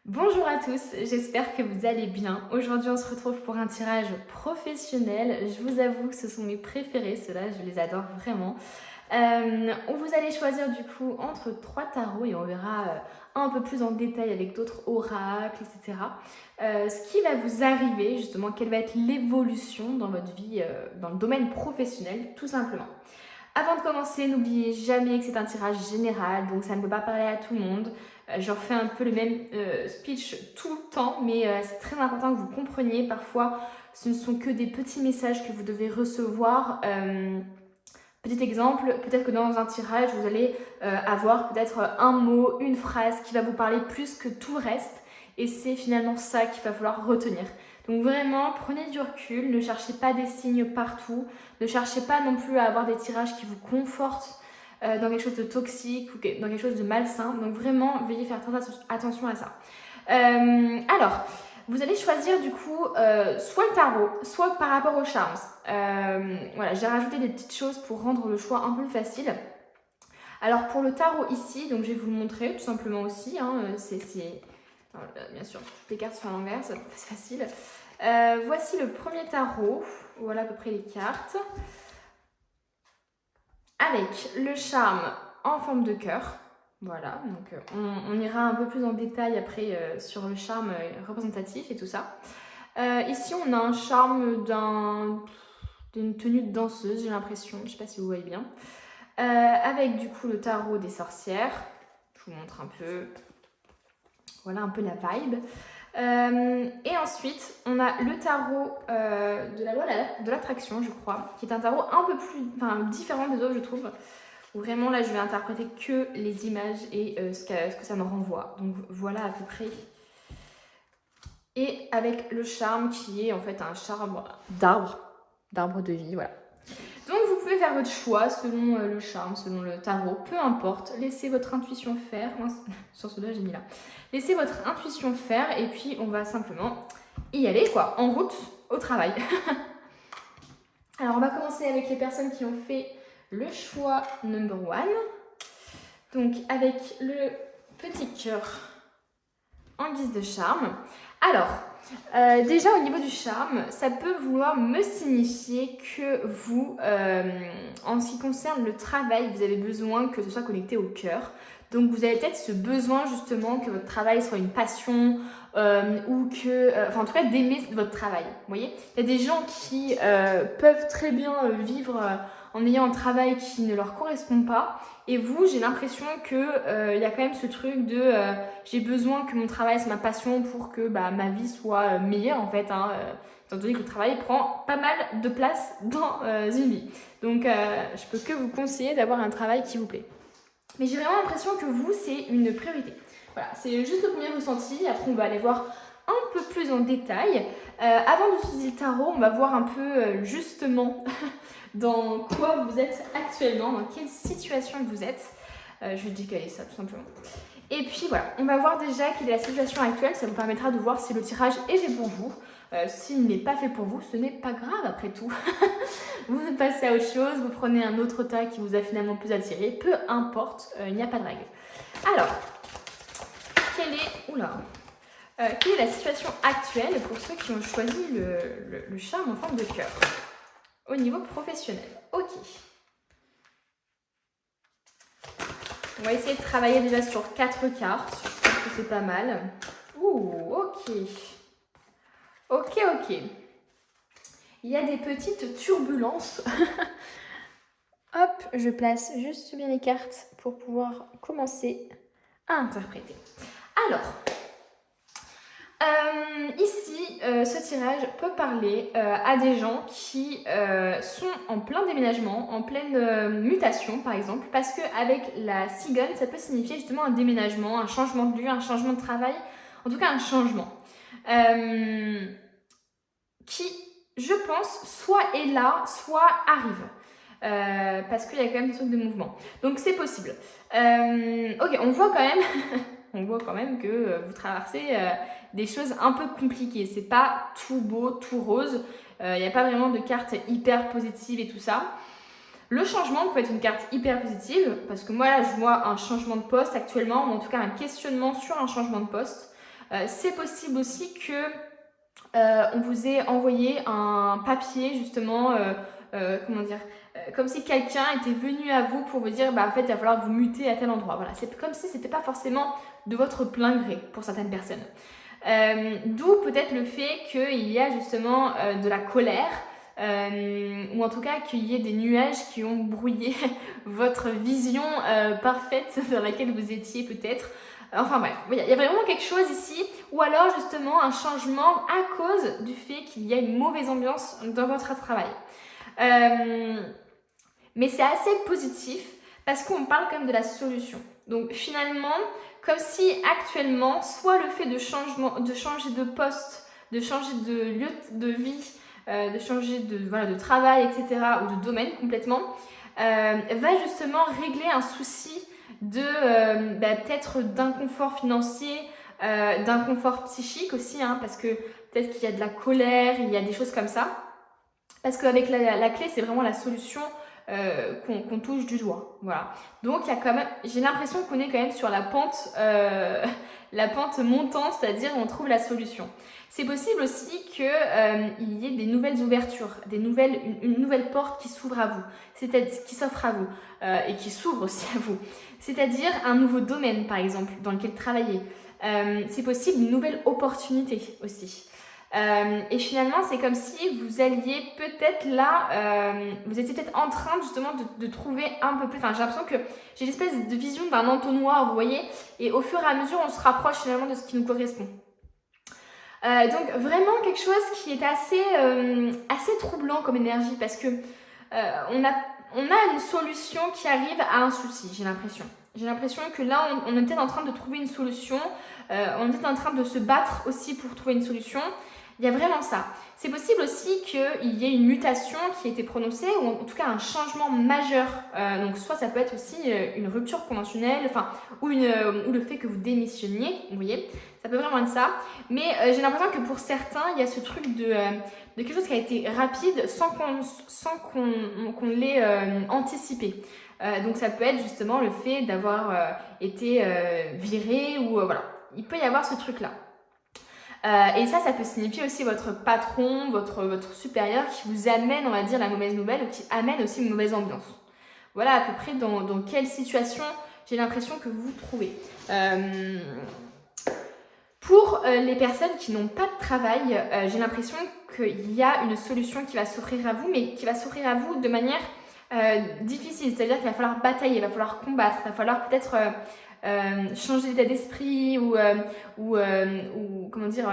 Bonjour à tous, j'espère que vous allez bien. Aujourd'hui on se retrouve pour un tirage professionnel. Je vous avoue que ce sont mes préférés, ceux-là je les adore vraiment. Vous allez choisir du coup entre trois tarots et on verra un peu plus en détail avec d'autres oracles, etc. Ce qui va vous arriver justement, quelle va être l'évolution dans votre vie, dans le domaine professionnel tout simplement. Avant de commencer, n'oubliez jamais que c'est un tirage général, donc ça ne peut pas parler à tout le monde. Je refais un peu le même speech tout le temps, mais c'est très important que vous compreniez. Parfois, ce ne sont que des petits messages que vous devez recevoir. Petit exemple, peut-être que dans un tirage, vous allez avoir peut-être un mot, une phrase qui va vous parler plus que tout le reste. Et c'est finalement ça qu'il va falloir retenir. Donc vraiment, prenez du recul, ne cherchez pas des signes partout, ne cherchez pas non plus à avoir des tirages qui vous confortent dans quelque chose de toxique ou dans quelque chose de malsain. Donc vraiment, veuillez faire très attention à ça. Alors, vous allez choisir du coup soit le tarot, soit par rapport aux charms. Voilà, j'ai rajouté des petites choses pour rendre le choix un peu plus facile. Alors pour le tarot ici, donc je vais vous le montrer tout simplement aussi. Bien sûr, toutes les cartes sont à l'envers, c'est facile. Voici le premier tarot. Voilà à peu près les cartes. Avec le charme en forme de cœur. Voilà, donc on ira un peu plus en détail après sur le charme représentatif et tout ça. Ici, on a un charme d'une tenue de danseuse, j'ai l'impression. Je ne sais pas si vous voyez bien. Avec du coup le tarot des sorcières. Je vous montre un peu. Voilà un peu la vibe. Et ensuite, on a le tarot de la loi de l'attraction, je crois, qui est un tarot un peu plus différent des autres, je trouve. Où vraiment, là, je vais interpréter que les images et ce que ça me renvoie. Donc, voilà à peu près. Et avec le charme qui est en fait un charme d'arbre de vie, voilà. Donc, vous pouvez faire votre choix selon le charme, selon le tarot, peu importe. Laissez votre intuition faire. Sur ce-là, j'ai mis là. Laissez votre intuition faire et puis on va simplement y aller, quoi, en route au travail. Alors, on va commencer avec les personnes qui ont fait le choix number one. Donc, avec le petit cœur en guise de charme. Alors, déjà au niveau du charme, ça peut vouloir me signifier que vous, en ce qui concerne le travail, vous avez besoin que ce soit connecté au cœur. Donc vous avez peut-être ce besoin justement que votre travail soit une passion ou que, en tout cas d'aimer votre travail. Vous voyez, il y a des gens qui peuvent très bien vivre en ayant un travail qui ne leur correspond pas. Et vous, j'ai l'impression qu'il y a quand même ce truc de j'ai besoin que mon travail soit ma passion pour que ma vie soit meilleure en fait. Étant donné que le travail prend pas mal de place dans une vie. Donc je peux que vous conseiller d'avoir un travail qui vous plaît. Mais j'ai vraiment l'impression que vous, c'est une priorité. Voilà, c'est juste le premier ressenti. Après, on va aller voir un peu plus en détail. Avant d'utiliser le tarot, on va voir un peu justement dans quoi vous êtes actuellement, dans quelle situation vous êtes. Je vais décaler ça tout simplement. Et puis voilà, on va voir déjà quelle est la situation actuelle. Ça vous permettra de voir si le tirage est fait pour vous. S'il n'est pas fait pour vous, ce n'est pas grave après tout. Vous passez à autre chose, vous prenez un autre tas qui vous a finalement plus attiré. Peu importe, il n'y a pas de règle. Alors, quelle est la situation actuelle pour ceux qui ont choisi le charme en forme de cœur au niveau professionnel? Ok. On va essayer de travailler déjà sur 4 cartes. Je pense que c'est pas mal. Ouh, ok. Ok. Il y a des petites turbulences. Hop, je place juste bien les cartes pour pouvoir commencer à interpréter. Alors, ici, ce tirage peut parler à des gens qui sont en plein déménagement, en pleine mutation par exemple, parce qu'avec la cigogne, ça peut signifier justement un déménagement, un changement de lieu, un changement de travail, en tout cas un changement qui, je pense, soit est là, soit arrive. Parce qu'il y a quand même des trucs de mouvement. Donc c'est possible. Ok, on voit quand même que vous traversez des choses un peu compliquées. C'est pas tout beau, tout rose. Il n'y a pas vraiment de carte hyper positive et tout ça. Le changement peut être une carte hyper positive parce que moi là je vois un changement de poste actuellement, ou en tout cas un questionnement sur un changement de poste. C'est possible aussi que on vous ait envoyé un papier justement, comment dire, comme si quelqu'un était venu à vous pour vous dire en fait il va falloir vous muter à tel endroit. Voilà, c'est comme si c'était pas forcément de votre plein gré pour certaines personnes. D'où peut-être le fait qu'il y a justement de la colère, ou en tout cas qu'il y ait des nuages qui ont brouillé votre vision parfaite dans laquelle vous étiez peut-être. Enfin bref, il y a vraiment quelque chose ici, ou alors justement un changement à cause du fait qu'il y a une mauvaise ambiance dans votre travail. Mais c'est assez positif parce qu'on parle quand même de la solution. Donc finalement, comme si actuellement, soit le fait de changer de poste, de changer de lieu de vie, de changer de travail, etc., ou de domaine complètement, va justement régler un souci peut-être d'inconfort financier, d'inconfort psychique aussi, parce que peut-être qu'il y a de la colère, il y a des choses comme ça. Parce qu'avec la clé, c'est vraiment la solution qu'on touche du doigt. Voilà. Donc, il y a quand même, j'ai l'impression qu'on est quand même sur la pente montante, c'est-à-dire on trouve la solution. C'est possible aussi qu'il y ait des nouvelles ouvertures, une nouvelle porte qui s'ouvre à vous, qui s'offre à vous et qui s'ouvre aussi à vous. C'est-à-dire un nouveau domaine, par exemple, dans lequel travailler. C'est possible une nouvelle opportunité aussi. Et finalement, c'est comme si vous alliez peut-être là, vous étiez peut-être en train justement de trouver un peu plus, enfin j'ai l'impression que j'ai l'espèce de vision d'un entonnoir, vous voyez, et au fur et à mesure, on se rapproche finalement de ce qui nous correspond. Donc vraiment quelque chose qui est assez troublant comme énergie, parce que on a une solution qui arrive à un souci, j'ai l'impression. J'ai l'impression que là, on est peut-être en train de trouver une solution, on est peut-être en train de se battre aussi pour trouver une solution. Il y a vraiment ça. C'est possible aussi qu'il y ait une mutation qui a été prononcée, ou en tout cas un changement majeur. Donc soit ça peut être aussi une rupture conventionnelle, ou le fait que vous démissionniez, vous voyez. Ça peut vraiment être ça. Mais j'ai l'impression que pour certains, il y a ce truc de quelque chose qui a été rapide sans qu'on l'ait anticipé. Donc ça peut être justement le fait d'avoir été viré, ou voilà. Il peut y avoir ce truc-là. Et ça peut signifier aussi votre patron, votre supérieur qui vous amène, on va dire, la mauvaise nouvelle, ou qui amène aussi une mauvaise ambiance. Voilà à peu près dans quelle situation j'ai l'impression que vous vous trouvez. Pour les personnes qui n'ont pas de travail, j'ai l'impression qu'il y a une solution qui va s'offrir à vous, mais qui va s'offrir à vous de manière difficile. C'est-à-dire qu'il va falloir batailler, il va falloir combattre, il va falloir peut-être changer d'état d'esprit, ou comment dire,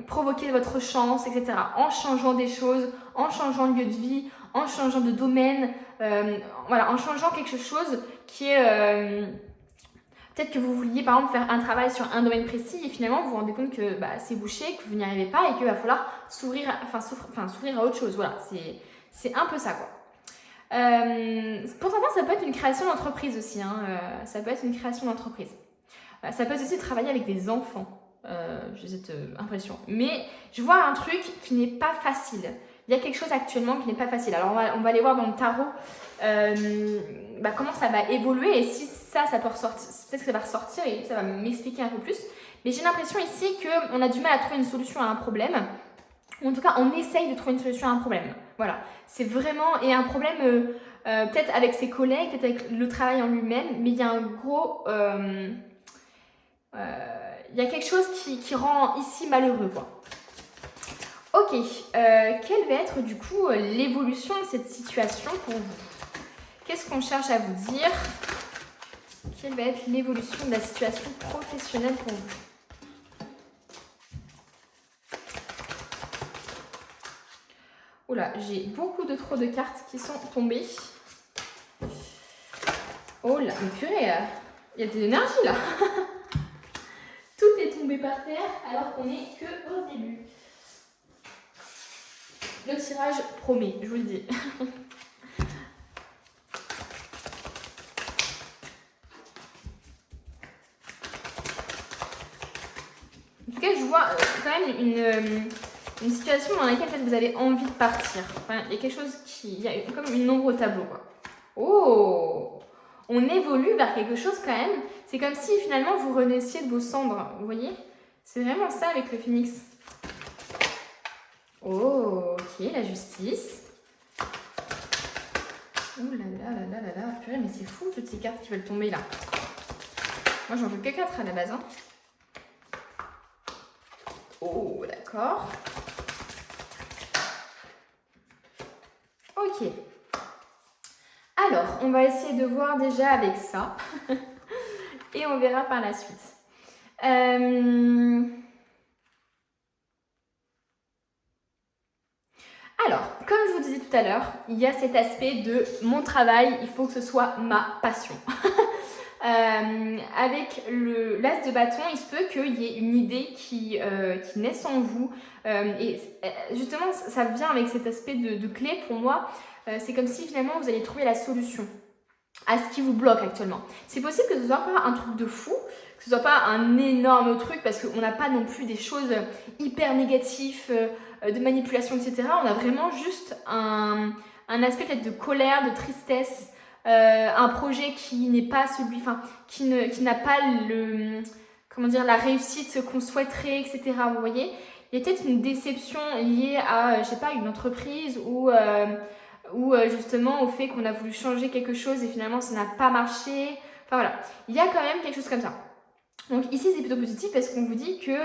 provoquer votre chance, etc. En changeant des choses, en changeant de lieu de vie, en changeant de domaine, voilà, en changeant quelque chose qui est... peut-être que vous vouliez par exemple faire un travail sur un domaine précis et finalement vous vous rendez compte que c'est bouché, que vous n'y arrivez pas et qu'il va falloir s'ouvrir à autre chose. Voilà, c'est un peu ça quoi. Pour certains, ça peut être une création d'entreprise aussi. Ça peut être une création d'entreprise. Ça peut être aussi travailler avec des enfants. J'ai cette impression. Mais je vois un truc qui n'est pas facile. Il y a quelque chose actuellement qui n'est pas facile. Alors on va aller voir dans le tarot comment ça va évoluer et si ça peut ressortir. Peut-être que ça va ressortir et ça va m'expliquer un peu plus. Mais j'ai l'impression ici qu'on a du mal à trouver une solution à un problème. Ou en tout cas, on essaye de trouver une solution à un problème. Voilà, c'est vraiment... Et un problème peut-être avec ses collègues, peut-être avec le travail en lui-même, mais il y a un gros... il y a quelque chose qui rend ici malheureux, quoi. Ok, quelle va être du coup l'évolution de cette situation pour vous? Qu'est-ce qu'on cherche à vous dire? Quelle va être l'évolution de la situation professionnelle pour vous? Oula, j'ai beaucoup trop de cartes qui sont tombées. Oh là, mais purée, il y a de l'énergie là. Tout est tombé par terre alors qu'on n'est que au début. Le tirage promet, je vous le dis. En tout cas, je vois quand même une situation dans laquelle peut-être vous avez envie de partir. Enfin, il y a quelque chose il y a comme une ombre au tableau, quoi. Oh! On évolue vers quelque chose quand même. C'est comme si finalement vous renaissiez de vos cendres, vous voyez? C'est vraiment ça avec le phénix. Oh, ok, la justice. Ouh là là là là là là. Purée, mais c'est fou toutes ces cartes qui veulent tomber là. Moi, j'en veux que 4 à la base. Hein. Oh, d'accord. Ok. Alors, on va essayer de voir déjà avec ça. Et on verra par la suite. Alors, comme je vous disais tout à l'heure, il y a cet aspect de mon travail, il faut que ce soit ma passion. Avec l'as de bâton, il se peut qu'il y ait une idée qui naisse en vous. Et justement, ça vient avec cet aspect de clé pour moi. C'est comme si finalement vous allez trouver la solution à ce qui vous bloque actuellement. C'est possible que ce soit pas un truc de fou, que ce soit pas un énorme truc, parce qu'on n'a pas non plus des choses hyper négatives, de manipulation, etc. On a vraiment juste un aspect peut-être de colère, de tristesse, un projet qui n'est pas celui, enfin, qui n'a pas la réussite qu'on souhaiterait, etc. Vous voyez, il y a peut-être une déception liée à, je sais pas, une entreprise ou justement au fait qu'on a voulu changer quelque chose et finalement ça n'a pas marché. Enfin voilà, il y a quand même quelque chose comme ça. Donc ici c'est plutôt positif parce qu'on vous dit que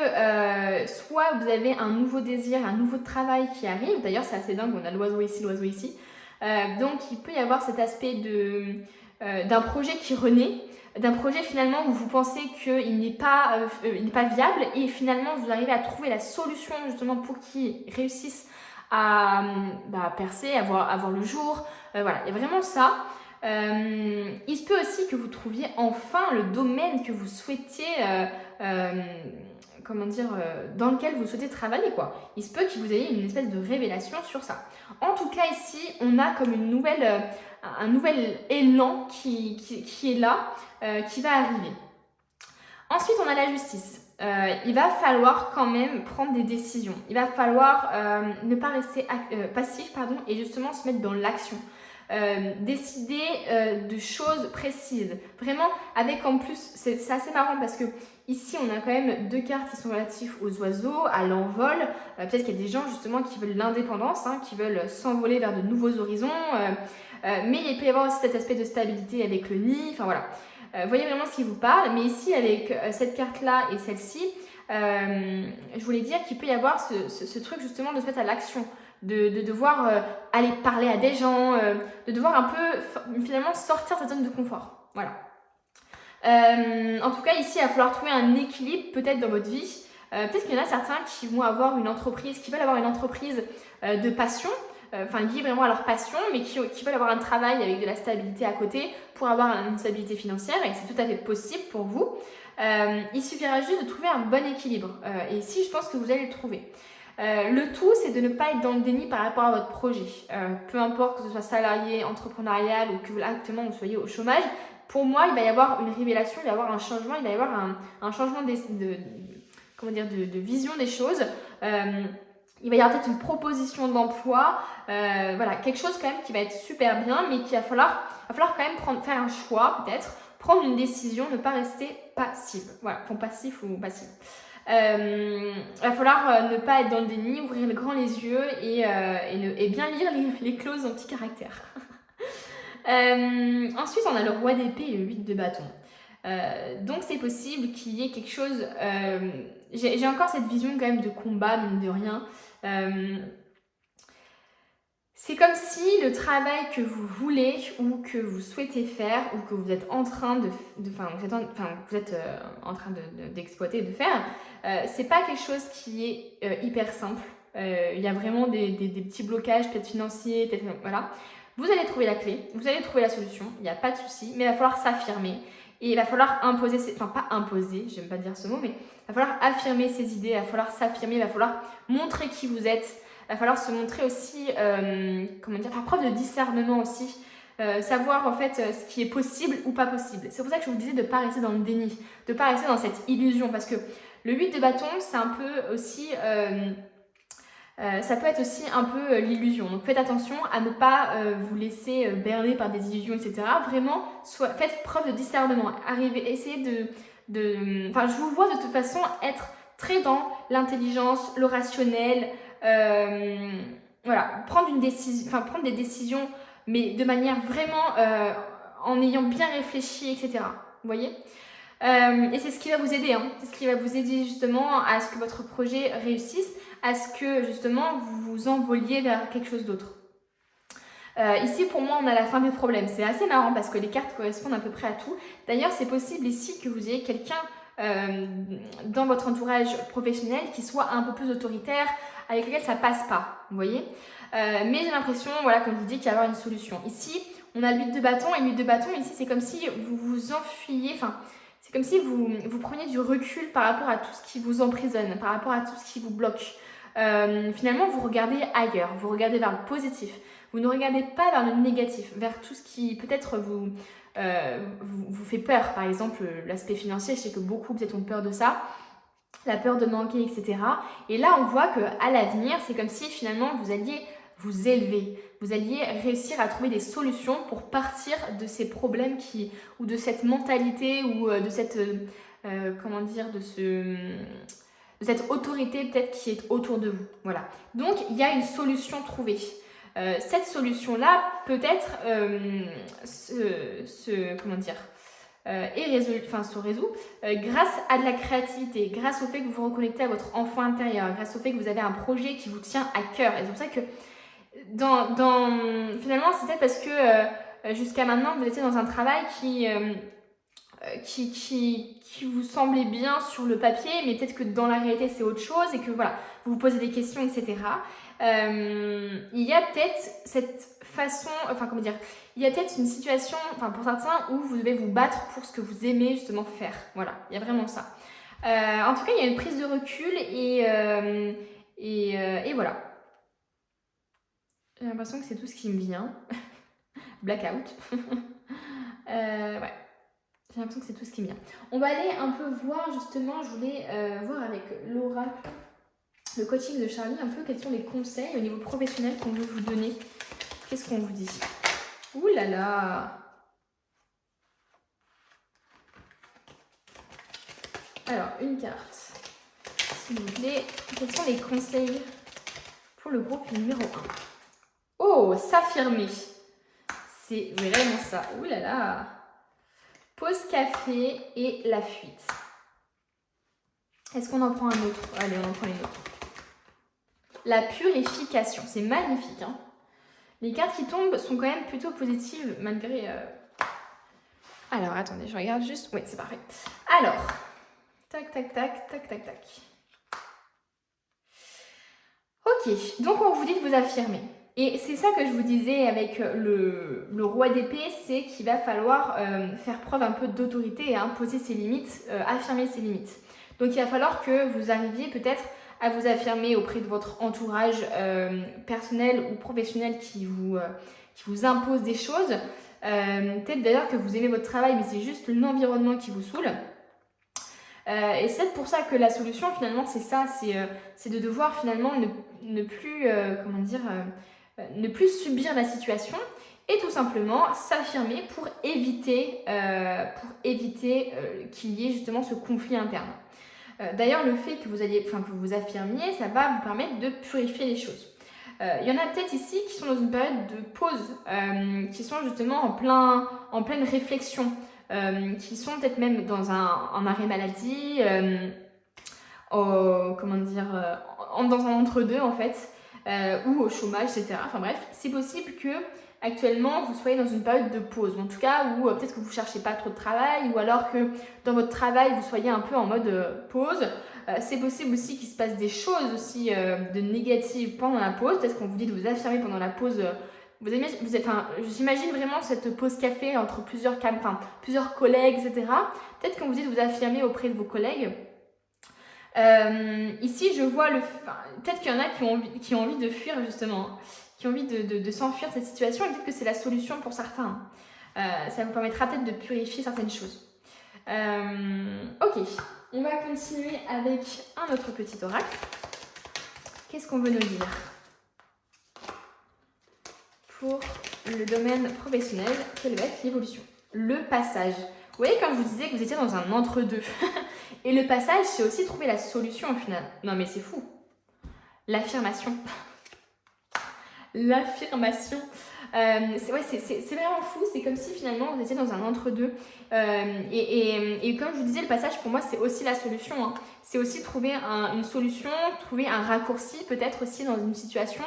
soit vous avez un nouveau désir, un nouveau travail qui arrive. D'ailleurs c'est assez dingue, on a l'oiseau ici, donc il peut y avoir cet aspect d'un projet qui renaît, d'un projet finalement où vous pensez qu'il n'est pas viable et finalement vous arrivez à trouver la solution justement pour qu'il réussisse à percer, à voir le jour. Voilà, il y a vraiment ça. Il se peut aussi que vous trouviez enfin le domaine que vous souhaitiez, dans lequel vous souhaitez travailler, quoi. Il se peut que vous ayez une espèce de révélation sur ça. En tout cas, ici, on a comme un nouvel élan qui est là, qui va arriver. Ensuite, on a la justice. Il va falloir quand même prendre des décisions. Il va falloir ne pas rester passif, et justement se mettre dans l'action. Décider de choses précises. Vraiment, avec en plus, c'est assez marrant parce que ici, on a quand même 2 cartes qui sont relatives aux oiseaux, à l'envol. Peut-être qu'il y a des gens justement qui veulent l'indépendance, qui veulent s'envoler vers de nouveaux horizons. Mais il peut y avoir aussi cet aspect de stabilité avec le nid. Enfin voilà. Voyez vraiment ce qui vous parle. Mais ici, avec cette carte-là et celle-ci, je voulais dire qu'il peut y avoir ce truc justement de se mettre à l'action. De devoir aller parler à des gens, de devoir un peu finalement sortir de sa zone de confort. Voilà. En tout cas, ici, il va falloir trouver un équilibre peut-être dans votre vie. Peut-être qu'il y en a certains qui vont avoir une entreprise, qui veulent avoir une entreprise de passion, liée vraiment à leur passion, mais qui veulent avoir un travail avec de la stabilité à côté pour avoir une stabilité financière, et c'est tout à fait possible pour vous. Il suffira juste de trouver un bon équilibre. Et ici, je pense que vous allez le trouver. Le tout, c'est de ne pas être dans le déni par rapport à votre projet. Peu importe que ce soit salarié, entrepreneurial ou que là, actuellement vous soyez au chômage, pour moi, il va y avoir une révélation, il va y avoir un changement, il va y avoir un changement de vision des choses. Il va y avoir peut-être une proposition d'emploi, quelque chose quand même qui va être super bien, mais qu'il va falloir quand même faire un choix peut-être, prendre une décision, ne pas rester passive. Voilà, passif ou passive. Il va falloir ne pas être dans le déni, ouvrir grand les yeux et bien lire les clauses en petits caractères. Ensuite, on a le roi d'épée et le 8 de bâton. Donc, c'est possible qu'il y ait quelque chose... J'ai encore cette vision quand même de combat, mine de rien. C'est comme si le travail que vous voulez ou que vous souhaitez faire ou que vous êtes en train d'exploiter, de faire, c'est pas quelque chose qui est hyper simple. Il y a vraiment des petits blocages, peut-être financiers, peut-être voilà. Vous allez trouver la clé, vous allez trouver la solution, il n'y a pas de souci, mais il va falloir s'affirmer et il va falloir imposer, pas imposer, j'aime pas dire ce mot, mais il va falloir affirmer ses idées, il va falloir s'affirmer, il va falloir montrer qui vous êtes. Il va falloir se montrer aussi, faire preuve de discernement aussi, savoir en fait ce qui est possible ou pas possible. C'est pour ça que je vous disais de ne pas rester dans le déni, de ne pas rester dans cette illusion, parce que le 8 de bâton, c'est un peu aussi, ça peut être aussi un peu l'illusion. Donc faites attention à ne pas vous laisser berner par des illusions, etc. Vraiment, faites preuve de discernement. Essayez je vous vois de toute façon être très dans l'intelligence, le rationnel, voilà, prendre des décisions, mais de manière vraiment en ayant bien réfléchi, etc. Vous voyez? Et c'est ce qui va vous aider, hein. C'est ce qui va vous aider justement à ce que votre projet réussisse, à ce que justement vous vous envoliez vers quelque chose d'autre. Ici, pour moi, on a la fin du problème. C'est assez marrant parce que les cartes correspondent à peu près à tout. D'ailleurs, c'est possible ici que vous ayez quelqu'un dans votre entourage professionnel qui soit un peu plus autoritaire, avec lequel ça passe pas, vous voyez. Mais j'ai l'impression, voilà, comme je vous dis, qu'il y a une solution. Ici, on a l'huile de bâton, et l'huile de bâton, ici, c'est comme si vous vous enfuyiez, enfin, c'est comme si vous preniez du recul par rapport à tout ce qui vous emprisonne, par rapport à tout ce qui vous bloque. Finalement, vous regardez ailleurs, vous regardez vers le positif. Vous ne regardez pas vers le négatif, vers tout ce qui peut-être vous fait peur. Par exemple, l'aspect financier, je sais que beaucoup peut-être ont peur de ça, la peur de manquer, etc. Et là, on voit qu'à l'avenir, c'est comme si finalement vous alliez vous élever, vous alliez réussir à trouver des solutions pour partir de ces problèmes ou de cette mentalité ou de cette, comment dire, de cette autorité peut-être qui est autour de vous. Voilà. Donc, il y a une solution trouvée. Cette solution-là, peut-être, se résout grâce à de la créativité, grâce au fait que vous vous reconnectez à votre enfant intérieur, grâce au fait que vous avez un projet qui vous tient à cœur. Et c'est pour ça que, finalement, c'est peut-être parce que jusqu'à maintenant, vous étiez dans un travail qui vous semblait bien sur le papier, mais peut-être que dans la réalité, c'est autre chose et que voilà, vous vous posez des questions, etc. Il y a peut-être cette façon, il y a peut-être une situation, pour certains, où vous devez vous battre pour ce que vous aimez justement faire. Voilà, il y a vraiment ça. En tout cas, il y a une prise de recul et voilà. J'ai l'impression que c'est tout ce qui me vient. Blackout. Ouais. J'ai l'impression que c'est tout ce qui me vient. On va aller un peu voir justement, je voulais voir avec l'oracle, le coaching de Charlie, un peu quels sont les conseils au niveau professionnel qu'on veut vous donner. Qu'est-ce qu'on vous dit? Ouh là là! Alors, une carte, s'il vous plaît. Quels sont les conseils pour le groupe numéro 1? Oh, s'affirmer. C'est vraiment ça. Ouh là là! Pause café et la fuite. Est-ce qu'on en prend un autre? Allez, on en prend une autre. La purification. C'est magnifique, hein. Les cartes qui tombent sont quand même plutôt positives malgré... Alors, attendez, je regarde juste. Oui, c'est parfait. Alors, tac, tac, tac, tac, tac, tac. Ok, donc on vous dit de vous affirmer. Et c'est ça que je vous disais avec le roi d'épée, c'est qu'il va falloir faire preuve un peu d'autorité et imposer ses limites, affirmer ses limites. Donc il va falloir que vous arriviez peut-être à vous affirmer auprès de votre entourage personnel ou professionnel qui vous impose des choses. Peut-être d'ailleurs que vous aimez votre travail, mais c'est juste l'environnement qui vous saoule. Et c'est pour ça que la solution finalement c'est ça, c'est de devoir finalement ne plus, ne plus subir la situation et tout simplement s'affirmer pour éviter qu'il y ait justement ce conflit interne. D'ailleurs, le fait que vous vous affirmiez, ça va vous permettre de purifier les choses. Il y en a peut-être ici qui sont dans une période de pause, qui sont justement en pleine réflexion, qui sont peut-être même dans un arrêt maladie, dans un entre-deux en fait, ou au chômage, etc. Enfin bref, c'est possible que actuellement vous soyez dans une période de pause, ou en tout cas où peut-être que vous ne cherchez pas trop de travail, ou alors que dans votre travail vous soyez un peu en mode pause. C'est possible aussi qu'il se passe des choses aussi de négatives pendant la pause. Peut-être qu'on vous dit de vous affirmer pendant la pause. J'imagine vraiment cette pause café entre plusieurs collègues, etc. Peut-être qu'on vous dit de vous affirmer auprès de vos collègues. Ici, je vois peut-être qu'il y en a qui ont envie de fuir justement, qui ont envie de s'enfuir de cette situation, et peut-être que c'est la solution pour certains. Ça vous permettra peut-être de purifier certaines choses. Ok, on va continuer avec un autre petit oracle. Qu'est-ce qu'on veut nous dire pour le domaine professionnel? Quelle va être l'évolution? Le passage. Vous voyez, comme je vous disais, que vous étiez dans un entre-deux. Et le passage, c'est aussi trouver la solution au final. Non mais c'est fou. L'affirmation. L'affirmation. C'est vraiment fou. C'est comme si finalement vous étiez dans un entre-deux. Et comme je vous disais, le passage pour moi c'est aussi la solution. Hein. C'est aussi trouver une solution, trouver un raccourci peut-être aussi dans une situation.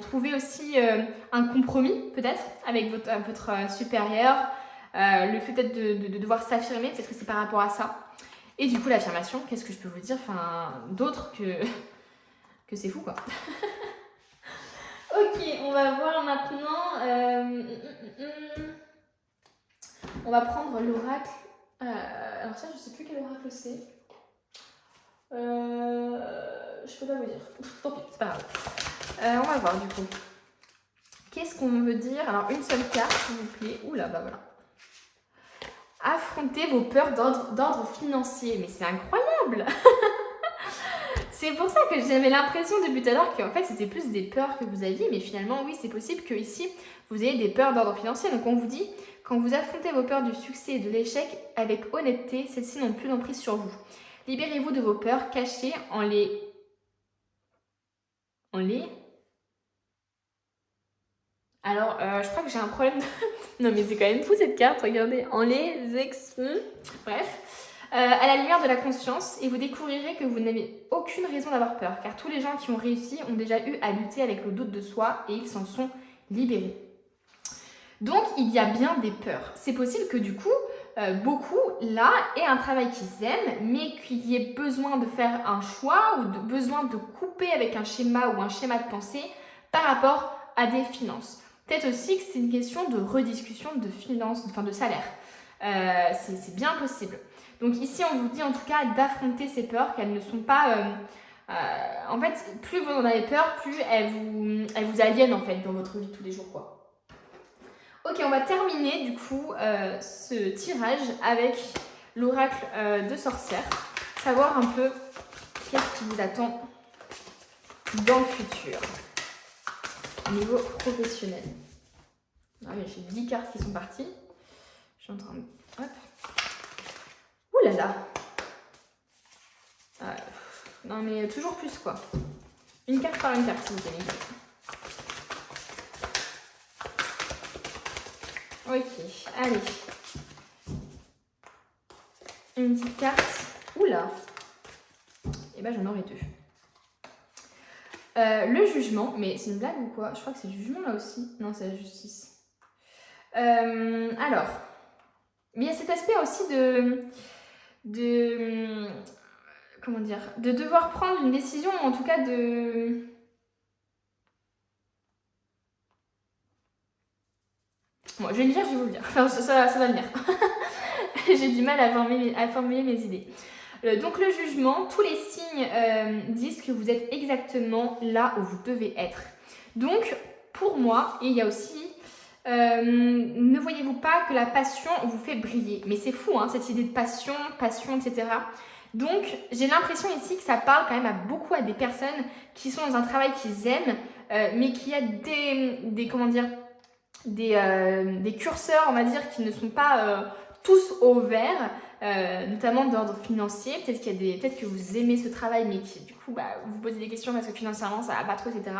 Trouver aussi un compromis peut-être avec votre supérieur. Le fait peut-être de devoir s'affirmer, peut-être que c'est par rapport à ça. Et du coup l'affirmation, qu'est-ce que je peux vous dire d'autre que c'est fou quoi. Ok, on va voir maintenant. On va prendre l'oracle. Alors ça, je sais plus quel oracle c'est. Je peux pas vous dire. Tant pis, c'est pas grave. On va voir du coup. Qu'est-ce qu'on veut dire? Alors une seule carte, s'il vous plaît. Oula, bah voilà. Affrontez vos peurs d'ordre financier. Mais c'est incroyable. C'est pour ça que j'avais l'impression depuis tout à l'heure qu'en fait c'était plus des peurs que vous aviez, mais finalement oui c'est possible que ici vous ayez des peurs d'ordre financier. Donc on vous dit, quand vous affrontez vos peurs du succès et de l'échec avec honnêteté, celles-ci n'ont plus d'emprise sur vous. Libérez-vous de vos peurs cachées en les... Alors je crois que j'ai un problème de... Non mais c'est quand même fou cette carte, regardez. Bref. À la lumière de la conscience, et vous découvrirez que vous n'avez aucune raison d'avoir peur, car tous les gens qui ont réussi ont déjà eu à lutter avec le doute de soi et ils s'en sont libérés. Donc il y a bien des peurs. C'est possible que du coup, beaucoup là aient un travail qu'ils aiment, mais qu'il y ait besoin de faire un choix ou besoin de couper avec un schéma ou un schéma de pensée par rapport à des finances. Peut-être aussi que c'est une question de rediscussion de finances, enfin de salaire. C'est bien possible. Donc ici, on vous dit en tout cas d'affronter ces peurs, qu'elles ne sont pas... en fait, plus vous en avez peur, plus elles vous aliènent en fait dans votre vie de tous les jours, quoi. Ok, on va terminer du coup ce tirage avec l'oracle de sorcière. Savoir un peu qu'est-ce qui vous attend dans le futur, au niveau professionnel. Ah, j'ai 10 cartes qui sont parties. Je suis en train de... Hop. Ouh là là. Non mais toujours plus quoi. Une carte par une carte s'il vous plaît. Ok, allez. Une petite carte. Oula. Et ben j'en aurai deux. Le jugement, mais c'est une blague ou quoi? Je crois que c'est le jugement là aussi. Non, c'est la justice. Alors, mais il y a cet aspect aussi comment dire, de devoir prendre une décision, en tout cas de... Bon, je vais le dire, je vais vous le dire. Enfin, ça va venir. J'ai du mal à formuler mes idées. Donc le jugement, tous les signes disent que vous êtes exactement là où vous devez être. Donc, pour moi, il y a aussi... ne voyez-vous pas que la passion vous fait briller? Mais c'est fou, hein, cette idée de passion, etc. Donc, j'ai l'impression ici que ça parle quand même beaucoup à des personnes qui sont dans un travail qu'ils aiment, mais qui a des curseurs, on va dire, qui ne sont pas tous au vert, notamment d'ordre financier. Peut-être que vous aimez ce travail, mais qui, du coup, vous posez des questions parce que financièrement, ça va pas trop, etc.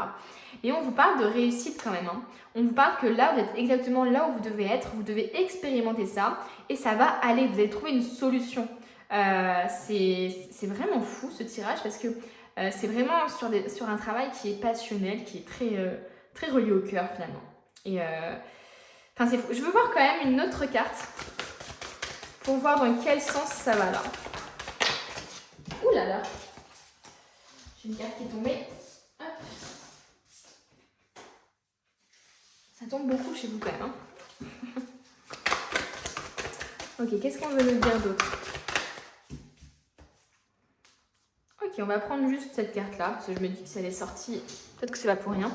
Et on vous parle de réussite quand même. Hein. On vous parle que là, vous êtes exactement là où vous devez être. Vous devez expérimenter ça et ça va aller. Vous allez trouver une solution. C'est vraiment fou ce tirage parce que c'est vraiment sur un travail qui est passionnel, qui est très relié au cœur finalement. Et c'est fou. Je veux voir quand même une autre carte pour voir dans quel sens ça va là. Ouh là là. J'ai une carte qui est tombée. Hop. Ça tombe beaucoup chez vous quand même. Hein. Ok, qu'est-ce qu'on veut nous dire d'autre? Ok, on va prendre juste cette carte-là, parce que je me dis que si elle est sortie, peut-être que c'est pas pour rien.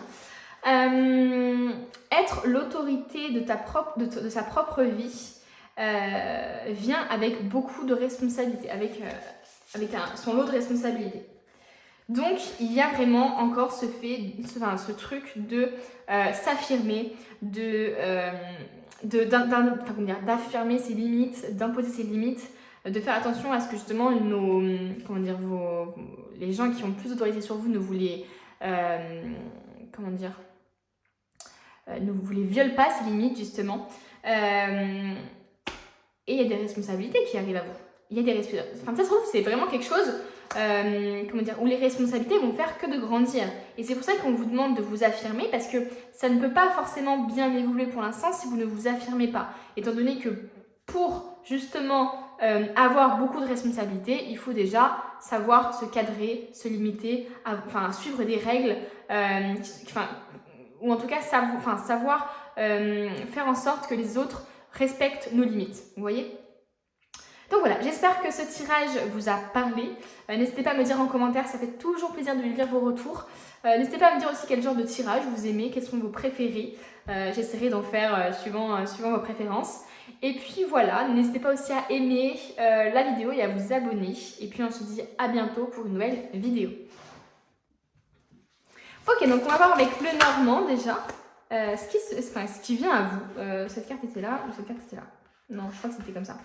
Être l'autorité de sa propre vie vient avec beaucoup de responsabilités, avec son lot de responsabilités. Donc, il y a vraiment encore ce truc de s'affirmer, d'affirmer ses limites, d'imposer ses limites, de faire attention à ce que justement les gens qui ont plus d'autorité sur vous ne vous les ne vous les violent pas ces limites justement. Et il y a des responsabilités qui arrivent à vous. Il y a des responsabilités. Enfin, ça se trouve, c'est vraiment quelque chose où les responsabilités vont faire que de grandir. Et c'est pour ça qu'on vous demande de vous affirmer, parce que ça ne peut pas forcément bien évoluer pour l'instant si vous ne vous affirmez pas. Étant donné que pour justement avoir beaucoup de responsabilités, il faut déjà savoir se cadrer, se limiter, suivre des règles, ou en tout cas savoir faire en sorte que les autres respectent nos limites, vous voyez? Donc voilà, j'espère que ce tirage vous a parlé. N'hésitez pas à me dire en commentaire, ça fait toujours plaisir de lire vos retours. N'hésitez pas à me dire aussi quel genre de tirage vous aimez, quels sont vos préférés. J'essaierai d'en faire suivant vos préférences. Et puis voilà, n'hésitez pas aussi à aimer la vidéo et à vous abonner. Et puis on se dit à bientôt pour une nouvelle vidéo. Ok, donc on va voir avec le Normand déjà. Ce qui vient à vous. Cette carte était là ou cette carte était là? Non, je crois que c'était comme ça.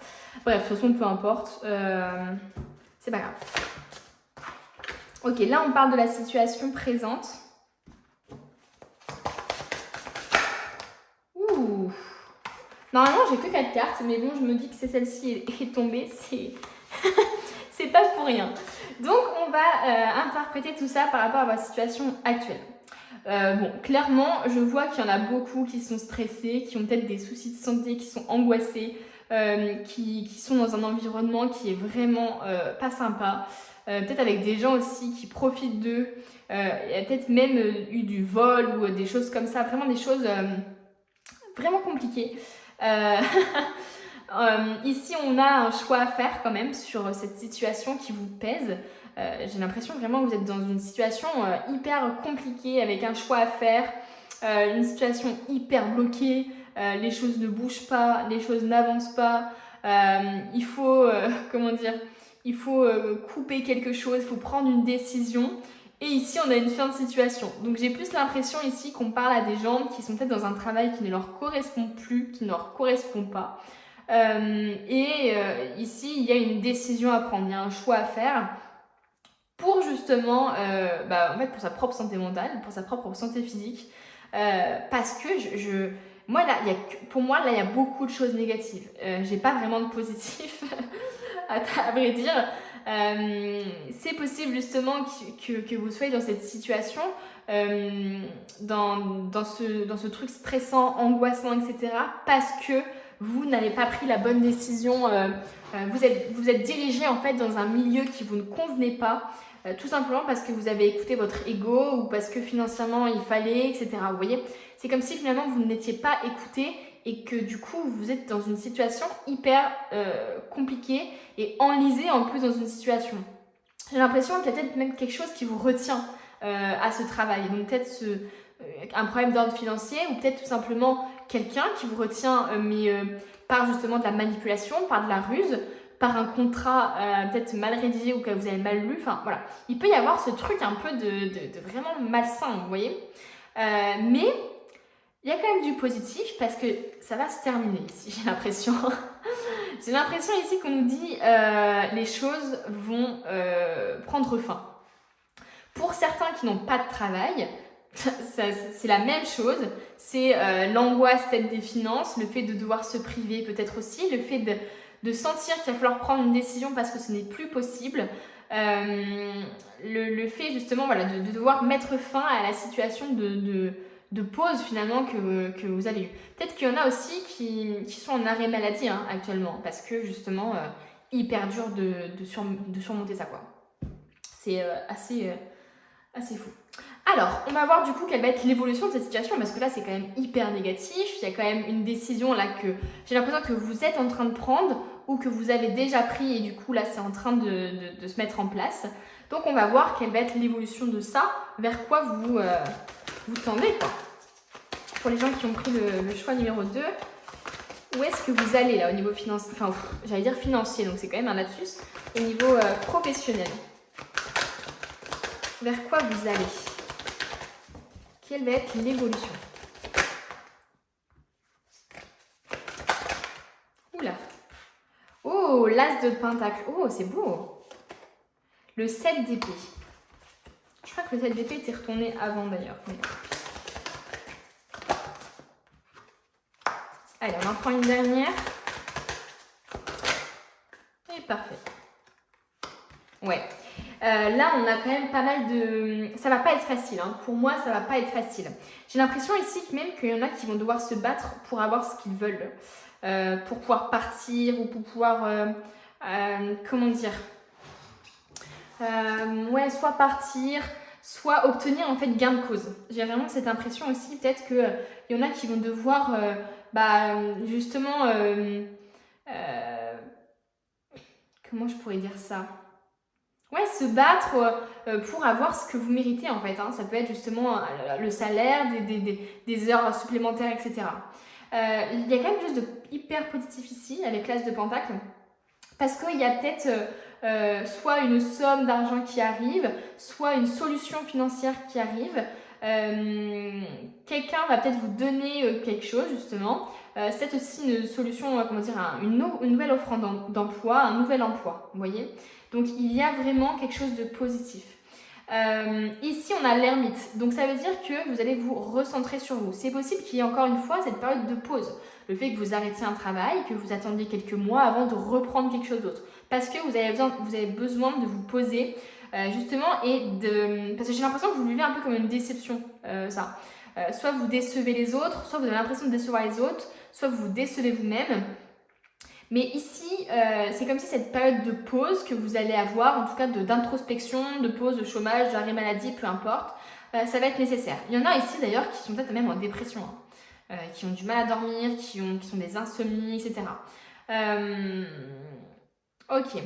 Bref, de toute façon, peu importe. C'est pas grave. Ok, là, on parle de la situation présente. Ouh. Normalement, j'ai que 4 cartes, mais bon, je me dis que c'est celle-ci est tombée. C'est pas pour rien. Donc, on va interpréter tout ça par rapport à votre situation actuelle. Bon, clairement, je vois qu'il y en a beaucoup qui sont stressés, qui ont peut-être des soucis de santé, qui sont angoissés, qui sont dans un environnement qui est vraiment pas sympa. Peut-être avec des gens aussi qui profitent d'eux. Il y a peut-être même eu du vol ou des choses comme ça, vraiment des choses vraiment compliquées. Ici, on a un choix à faire quand même sur cette situation qui vous pèse. J'ai l'impression vraiment que vous êtes dans une situation hyper compliquée avec un choix à faire, une situation hyper bloquée, les choses ne bougent pas, les choses n'avancent pas, il faut, il faut couper quelque chose, il faut prendre une décision. Et ici, on a une fin de situation. Donc, j'ai plus l'impression ici qu'on parle à des gens qui sont peut-être dans un travail qui ne leur correspond plus, qui ne leur correspond pas. Ici, il y a une décision à prendre, il y a un choix à faire pour justement, en fait, pour sa propre santé mentale, pour sa propre santé physique, parce que pour moi, là, il y a beaucoup de choses négatives. J'ai pas vraiment de positif, à vrai dire. C'est possible justement que vous soyez dans cette situation, dans ce truc stressant, angoissant, etc. parce que vous n'avez pas pris la bonne décision, vous êtes dirigé en fait dans un milieu qui vous ne convenait pas, tout simplement parce que vous avez écouté votre ego ou parce que financièrement il fallait, etc. Vous voyez, c'est comme si finalement vous n'étiez pas écouté et que du coup vous êtes dans une situation hyper compliquée et enlisée en plus dans une situation. J'ai l'impression qu'il y a peut-être même quelque chose qui vous retient à ce travail. Donc peut-être un problème d'ordre financier ou peut-être tout simplement quelqu'un qui vous retient par justement de la manipulation, par de la ruse, par un contrat peut-être mal rédigé ou que vous avez mal lu. Enfin voilà, il peut y avoir ce truc un peu de vraiment malsain, vous voyez. Mais il y a quand même du positif parce que ça va se terminer ici, j'ai l'impression. J'ai l'impression ici qu'on nous dit les choses vont prendre fin. Pour certains qui n'ont pas de travail, c'est la même chose. C'est l'angoisse peut-être des finances, le fait de devoir se priver peut-être aussi, le fait de sentir qu'il va falloir prendre une décision parce que ce n'est plus possible. Le fait justement de devoir mettre fin à la situation de pause finalement que vous avez eu. Peut-être qu'il y en a aussi qui sont en arrêt maladie actuellement parce que justement hyper dur de surmonter ça quoi. C'est assez fou. Alors, on va voir du coup quelle va être l'évolution de cette situation parce que là c'est quand même hyper négatif. Il y a quand même une décision là que j'ai l'impression que vous êtes en train de prendre ou que vous avez déjà pris et du coup là c'est en train de se mettre en place. Donc on va voir quelle va être l'évolution de ça, vers quoi vous tendez quoi. Pour les gens qui ont pris le choix numéro 2, où est-ce que vous allez là au niveau financier, enfin j'allais dire financier, donc c'est quand même un lapsus, au niveau professionnel. Vers quoi vous allez? Quelle va être l'évolution? Oula. Oh, l'as de pentacle. Oh, c'est beau. Le 7 d'épée. Je crois que le 7 d'épée était retourné avant d'ailleurs. Mais... allez, on en prend une dernière. Et parfait. Ouais. Là, on a quand même pas mal de... ça va pas être facile. Hein. Pour moi, ça va pas être facile. J'ai l'impression ici que même qu'il y en a qui vont devoir se battre pour avoir ce qu'ils veulent. Pour pouvoir partir ou pour pouvoir... comment dire ouais, soit partir, soit obtenir en fait gain de cause. J'ai vraiment cette impression aussi, peut-être qu'il y en a qui vont devoir justement... comment je pourrais dire ça? Ouais, se battre pour avoir ce que vous méritez en fait. Hein. Ça peut être justement le salaire, des heures supplémentaires, etc. Il y a quand même quelque chose de hyper positif ici avec l'as de pentacle. Parce qu'il y a peut-être soit une somme d'argent qui arrive, soit une solution financière qui arrive. Quelqu'un va peut-être vous donner quelque chose justement. C'est aussi une solution, comment dire, une nouvelle offre d'emploi, un nouvel emploi, vous voyez. Donc il y a vraiment quelque chose de positif. Ici on a l'ermite, donc ça veut dire que vous allez vous recentrer sur vous. C'est possible qu'il y ait encore une fois cette période de pause. Le fait que vous arrêtiez un travail, que vous attendiez quelques mois avant de reprendre quelque chose d'autre. Parce que vous avez besoin de vous poser justement et de... parce que j'ai l'impression que vous vivez un peu comme une déception, ça. Soit vous décevez les autres, soit vous avez l'impression de décevoir les autres, soit vous vous décevez vous-même. Mais ici, c'est comme si cette période de pause que vous allez avoir, en tout cas d'introspection, de pause, de chômage, d'arrêt maladie, peu importe, ça va être nécessaire. Il y en a ici d'ailleurs qui sont peut-être même en dépression, hein, qui ont du mal à dormir, qui sont des insomnies, etc. Ok.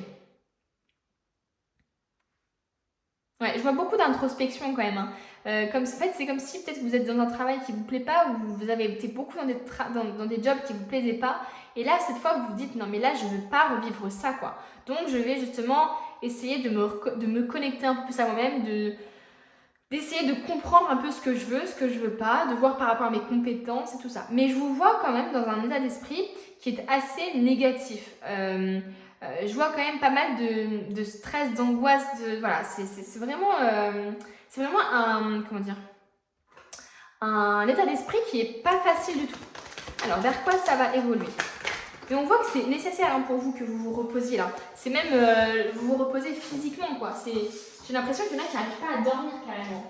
Ouais, je vois beaucoup d'introspection quand même. Hein. En fait, c'est comme si peut-être vous êtes dans un travail qui vous plaît pas ou vous avez été beaucoup dans des jobs qui vous plaisaient pas. Et là, cette fois, vous vous dites non, mais là, je veux pas revivre ça, quoi. Donc, je vais justement essayer de me connecter un peu plus à moi-même, d'essayer de comprendre un peu ce que je veux pas, de voir par rapport à mes compétences et tout ça. Mais je vous vois quand même dans un état d'esprit qui est assez négatif. Je vois quand même pas mal de stress, d'angoisse, voilà, c'est vraiment un état d'esprit qui est pas facile du tout. Alors, vers quoi ça va évoluer? Et on voit que c'est nécessaire hein, pour vous que vous vous reposiez là. C'est même, vous vous reposez physiquement quoi. J'ai l'impression qu'il y en a qui n'arrivent pas à dormir carrément.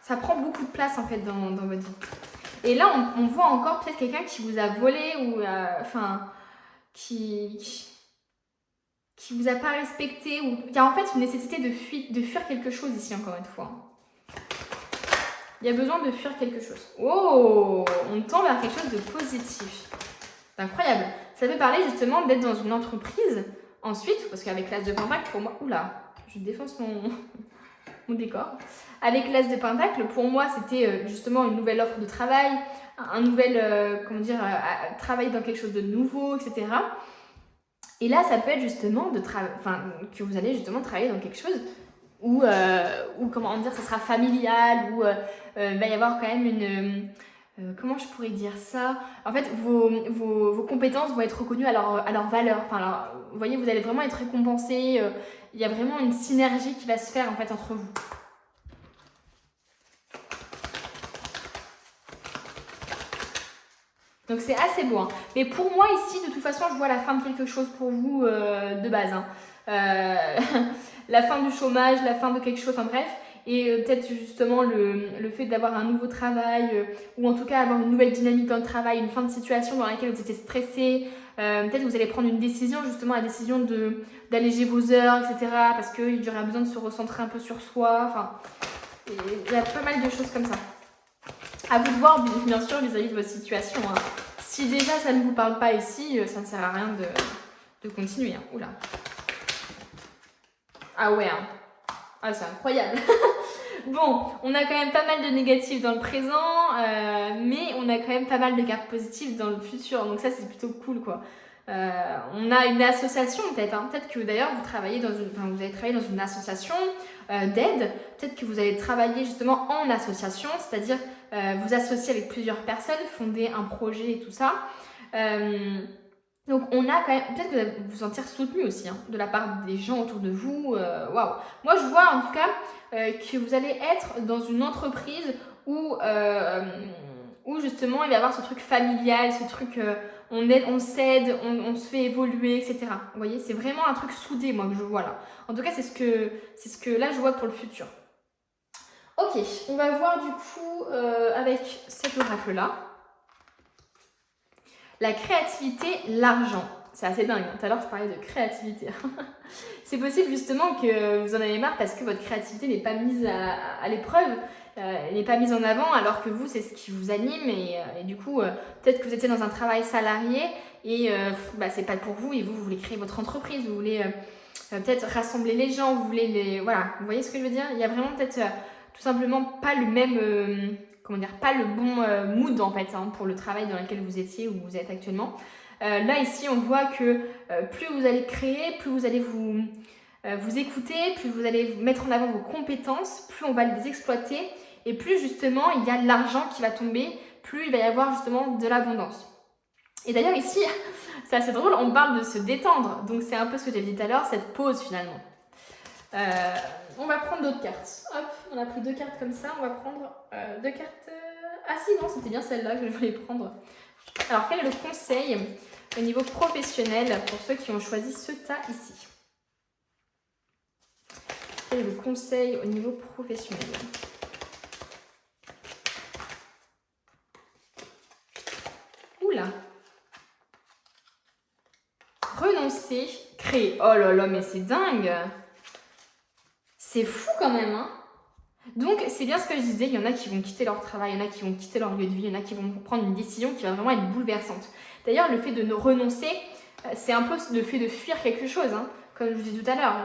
Ça prend beaucoup de place en fait dans votre vie. Et là, on voit encore peut-être quelqu'un qui vous a volé ou qui vous a pas respecté ou il y a en fait une nécessité de fuir quelque chose ici encore une fois. Il y a besoin de fuir quelque chose. Oh, on tend vers quelque chose de positif. C'est incroyable. Ça peut parler justement d'être dans une entreprise. Ensuite, parce qu'avec l'as de pentacle, pour moi... oula, je défonce mon décor. Avec l'as de pentacle, pour moi, c'était justement une nouvelle offre de travail, un nouvel, travail dans quelque chose de nouveau, etc. Et là, ça peut être justement que vous allez justement travailler dans quelque chose ou comment dire, ça sera familial, ou va y avoir quand même une... comment je pourrais dire ça? En fait, vos compétences vont être reconnues à leur valeur. Enfin, alors, vous voyez, vous allez vraiment être récompensé. Il y a vraiment une synergie qui va se faire en fait entre vous. Donc c'est assez beau. Hein. Mais pour moi ici, de toute façon, je vois la fin de quelque chose pour vous de base. Hein. La fin du chômage, la fin de quelque chose, enfin bref. Et peut-être justement le fait d'avoir un nouveau travail ou en tout cas avoir une nouvelle dynamique dans le travail, une fin de situation dans laquelle vous étiez stressé. Peut-être que vous allez prendre une décision, justement la décision d'alléger vos heures, etc. Parce qu'il y aura besoin de se recentrer un peu sur soi. Enfin, il y a pas mal de choses comme ça. À vous de voir, bien sûr, vis-à-vis de votre situation. Hein. Si déjà ça ne vous parle pas ici, ça ne sert à rien de continuer. Hein. Oula. Ah ouais, hein. Ah, c'est incroyable. Bon, on a quand même pas mal de négatifs dans le présent, mais on a quand même pas mal de cartes positives dans le futur. Donc ça, c'est plutôt cool, quoi. On a une association, peut-être. Hein. Peut-être que d'ailleurs, vous allez travailler dans une association d'aide. Peut-être que vous allez travailler justement en association, c'est-à-dire vous associer avec plusieurs personnes, fonder un projet et tout ça. Donc on a quand même, peut-être que vous allez vous sentir soutenu aussi de la part des gens autour de vous. Waouh. Moi je vois en tout cas que vous allez être dans une entreprise où justement il va y avoir ce truc familial, ce truc on aide, on s'aide, on se fait évoluer, etc. Vous voyez, c'est vraiment un truc soudé moi que je vois là. En tout cas c'est ce que là je vois pour le futur. Ok, on va voir du coup avec cet oracle là. La créativité, l'argent. C'est assez dingue. Tout à l'heure, je parlais de créativité. C'est possible justement que vous en avez marre parce que votre créativité n'est pas mise à l'épreuve, elle n'est pas mise en avant, alors que vous, c'est ce qui vous anime. Et du coup, peut-être que vous étiez dans un travail salarié et c'est pas pour vous. Et vous voulez créer votre entreprise, vous voulez peut-être rassembler les gens, vous voulez les... Voilà, vous voyez ce que je veux dire? Il y a vraiment peut-être tout simplement pas le même... pas le bon mood en fait pour le travail dans lequel vous étiez ou vous êtes actuellement. Là ici on voit que plus vous allez créer, plus vous allez vous écouter, plus vous allez mettre en avant vos compétences, plus on va les exploiter et plus justement il y a de l'argent qui va tomber, plus il va y avoir justement de l'abondance. Et d'ailleurs ici, c'est assez drôle, on parle de se détendre, donc c'est un peu ce que j'ai dit tout à l'heure, cette pause finalement. On va prendre d'autres cartes. Hop, on a pris 2 cartes comme ça. On va prendre 2 cartes... Ah si, non, c'était bien celle-là que je voulais prendre. Alors, quel est le conseil au niveau professionnel pour ceux qui ont choisi ce tas ici? Quel est le conseil au niveau professionnel? Oula. Renoncer, créer. Oh là là, mais c'est dingue! C'est fou quand même, hein. Donc, c'est bien ce que je disais, il y en a qui vont quitter leur travail, il y en a qui vont quitter leur lieu de vie, il y en a qui vont prendre une décision qui va vraiment être bouleversante. D'ailleurs, le fait de renoncer, c'est un peu le fait de fuir quelque chose, hein, comme je vous disais tout à l'heure.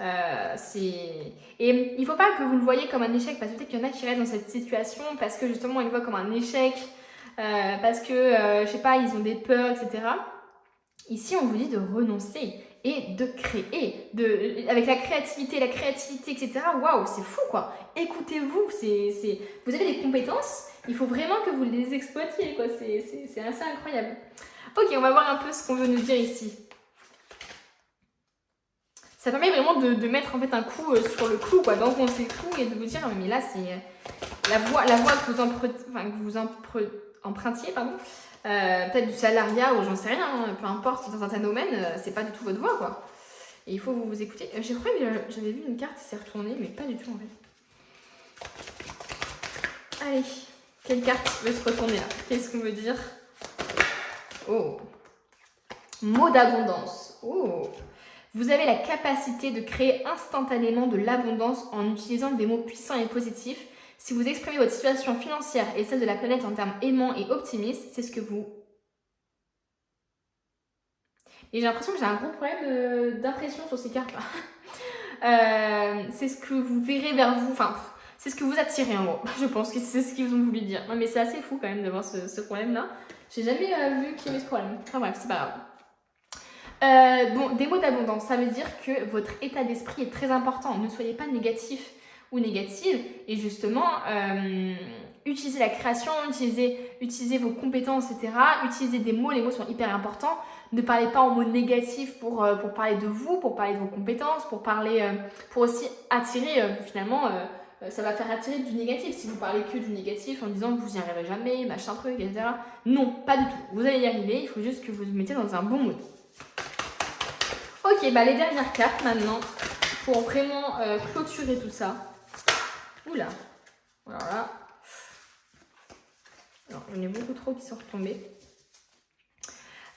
Hein. Et il ne faut pas que vous le voyez comme un échec, parce que peut-être qu'il y en a qui restent dans cette situation parce que justement, ils le voient comme un échec, parce que, je sais pas, ils ont des peurs, etc. Ici, on vous dit de renoncer et de créer, avec la créativité, etc. Waouh, c'est fou quoi. Écoutez-vous, vous avez des compétences, il faut vraiment que vous les exploitiez quoi. C'est assez incroyable. Ok, on va voir un peu ce qu'on veut nous dire ici. Ça permet vraiment de mettre en fait un coup sur le clou quoi, d'enfoncer le clou et de vous dire mais là c'est la voie que vous empruntiez, pardon. Peut-être du salariat ou j'en sais rien, hein, peu importe, dans un certain domaine, c'est pas du tout votre voie quoi. Et il faut vous écouter. J'ai cru que j'avais vu une carte qui s'est retournée, mais pas du tout en fait. Allez, quelle carte veut se retourner là? Qu'est-ce qu'on veut dire? Oh, mot d'abondance. Oh, vous avez la capacité de créer instantanément de l'abondance en utilisant des mots puissants et positifs. Si vous exprimez votre situation financière et celle de la planète en termes aimants et optimistes, c'est ce que vous... Et j'ai l'impression que j'ai un gros problème d'impression sur ces cartes-là. C'est ce que vous verrez vers vous, enfin, c'est ce que vous attirez en gros. Je pense que c'est ce qu'ils ont voulu dire. Non mais c'est assez fou quand même d'avoir ce problème-là. J'ai jamais vu qu'il y avait ce problème. Enfin bref, c'est pas grave. Bon, des mots d'abondance, ça veut dire que votre état d'esprit est très important. Ne soyez pas négatif ou négative et justement utilisez la création, utilisez vos compétences, etc. Utilisez des mots, les mots sont hyper importants. Ne parlez pas en mots négatifs pour parler de vous, pour parler de vos compétences, pour aussi attirer finalement, ça va faire attirer du négatif. Si vous parlez que du négatif en disant que vous n'y arriverez jamais, machin truc, etc. Non, pas du tout. Vous allez y arriver, il faut juste que vous vous mettez dans un bon mood. Ok, les dernières cartes maintenant pour vraiment clôturer tout ça. Oula, voilà. Alors, il y en a beaucoup trop qui sont retombés.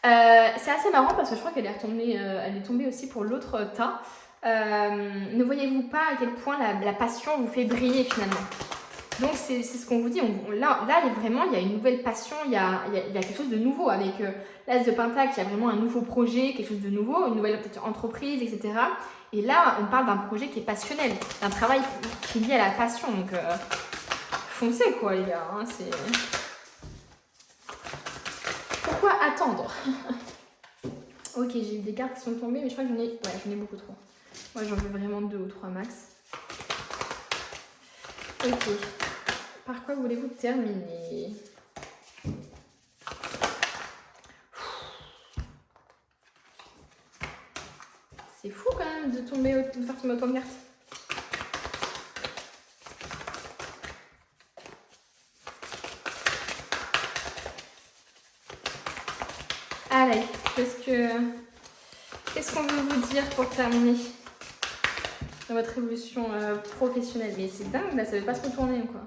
C'est assez marrant parce que je crois qu'elle est tombée aussi pour l'autre tas. Ne voyez-vous pas à quel point la passion vous fait briller finalement? Donc c'est ce qu'on vous dit. Là vraiment, il y a une nouvelle passion, il y a quelque chose de nouveau avec l'As de Pentacle. Il y a vraiment un nouveau projet, quelque chose de nouveau, une nouvelle peut-être entreprise, etc. Et là, on parle d'un projet qui est passionnel, d'un travail qui est lié à la passion. Donc foncez quoi les gars, hein, c'est... Pourquoi attendre? Ok, j'ai eu des cartes qui sont tombées, mais je crois que j'en ai beaucoup trop. Moi, j'en veux vraiment 2 ou 3 max. Ok. Par quoi voulez-vous terminer? C'est fou quand même de faire tomber autant de cartes. Allez, qu'est-ce qu'on veut vous dire pour terminer dans votre évolution professionnelle? Mais c'est dingue, là, ça veut pas se retourner, quoi.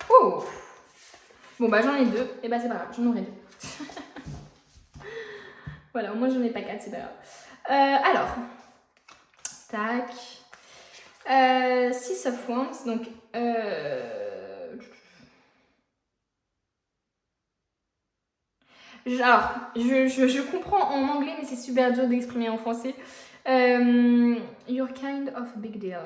Oh! Bon, bah j'en ai 2, et bah c'est pas grave, j'en aurai 2. Voilà, au moins j'en ai pas 4, c'est pas grave. Alors, tac. 6 of Wands, donc... Alors, je comprends en anglais, mais c'est super dur d'exprimer en français. You're kind of big deal.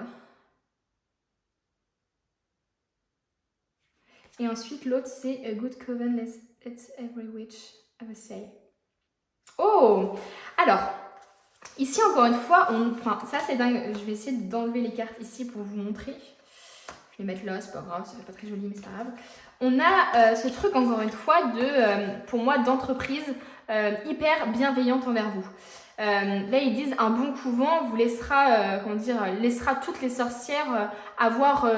Et ensuite, l'autre, c'est A good coven, let's every witch have a say. Oh! Alors, ici, encore une fois, enfin, ça, c'est dingue. Je vais essayer d'enlever les cartes ici pour vous montrer. Je vais les mettre là, c'est pas grave, ça fait pas très joli, mais c'est pas grave. On a ce truc, encore une fois, pour moi, d'entreprise hyper bienveillante envers vous. Là, ils disent un bon couvent vous laissera, laissera toutes les sorcières avoir,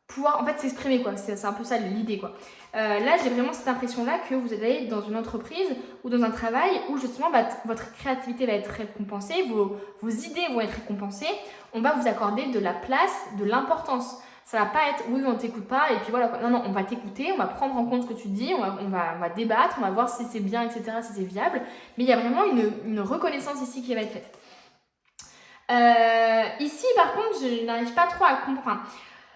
pouvoir en fait s'exprimer, quoi. C'est un peu ça l'idée, quoi. Là, j'ai vraiment cette impression-là que vous allez dans une entreprise ou dans un travail où justement votre créativité va être récompensée, vos idées vont être récompensées, on va vous accorder de la place, de l'importance. Ça va pas être oui, on t'écoute pas et puis voilà, quoi. Non, on va t'écouter, on va prendre en compte ce que tu dis, on va débattre, on va voir si c'est bien, etc., si c'est viable. Mais il y a vraiment une reconnaissance ici qui va être faite. Ici, par contre, je n'arrive pas trop à comprendre.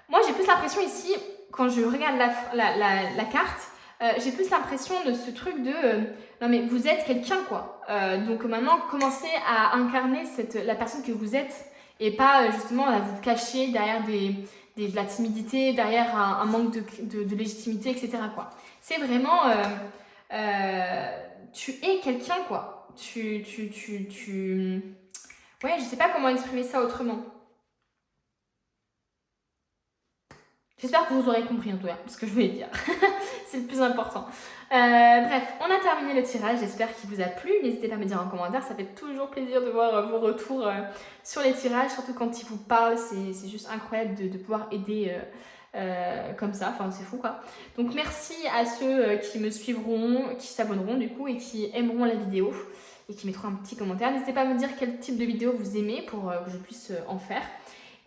Moi, j'ai plus l'impression ici, quand je regarde la carte, j'ai plus l'impression de ce truc de non mais vous êtes quelqu'un, quoi. Donc maintenant, commencez à incarner la personne que vous êtes et pas justement à vous cacher derrière de la timidité, derrière un manque de légitimité, etc., quoi. C'est vraiment tu es quelqu'un, quoi. Ouais, je sais pas comment exprimer ça autrement. J'espère que vous aurez compris en tout cas ce que je voulais dire. C'est le plus important. Bref, on a terminé le tirage. J'espère qu'il vous a plu. N'hésitez pas à me dire en commentaire. Ça fait toujours plaisir de voir vos retours sur les tirages. Surtout quand ils vous parlent. C'est juste incroyable de pouvoir aider comme ça. Enfin, c'est fou, quoi. Donc, merci à ceux qui me suivront, qui s'abonneront du coup et qui aimeront la vidéo et qui mettront un petit commentaire. N'hésitez pas à me dire quel type de vidéo vous aimez pour que je puisse en faire.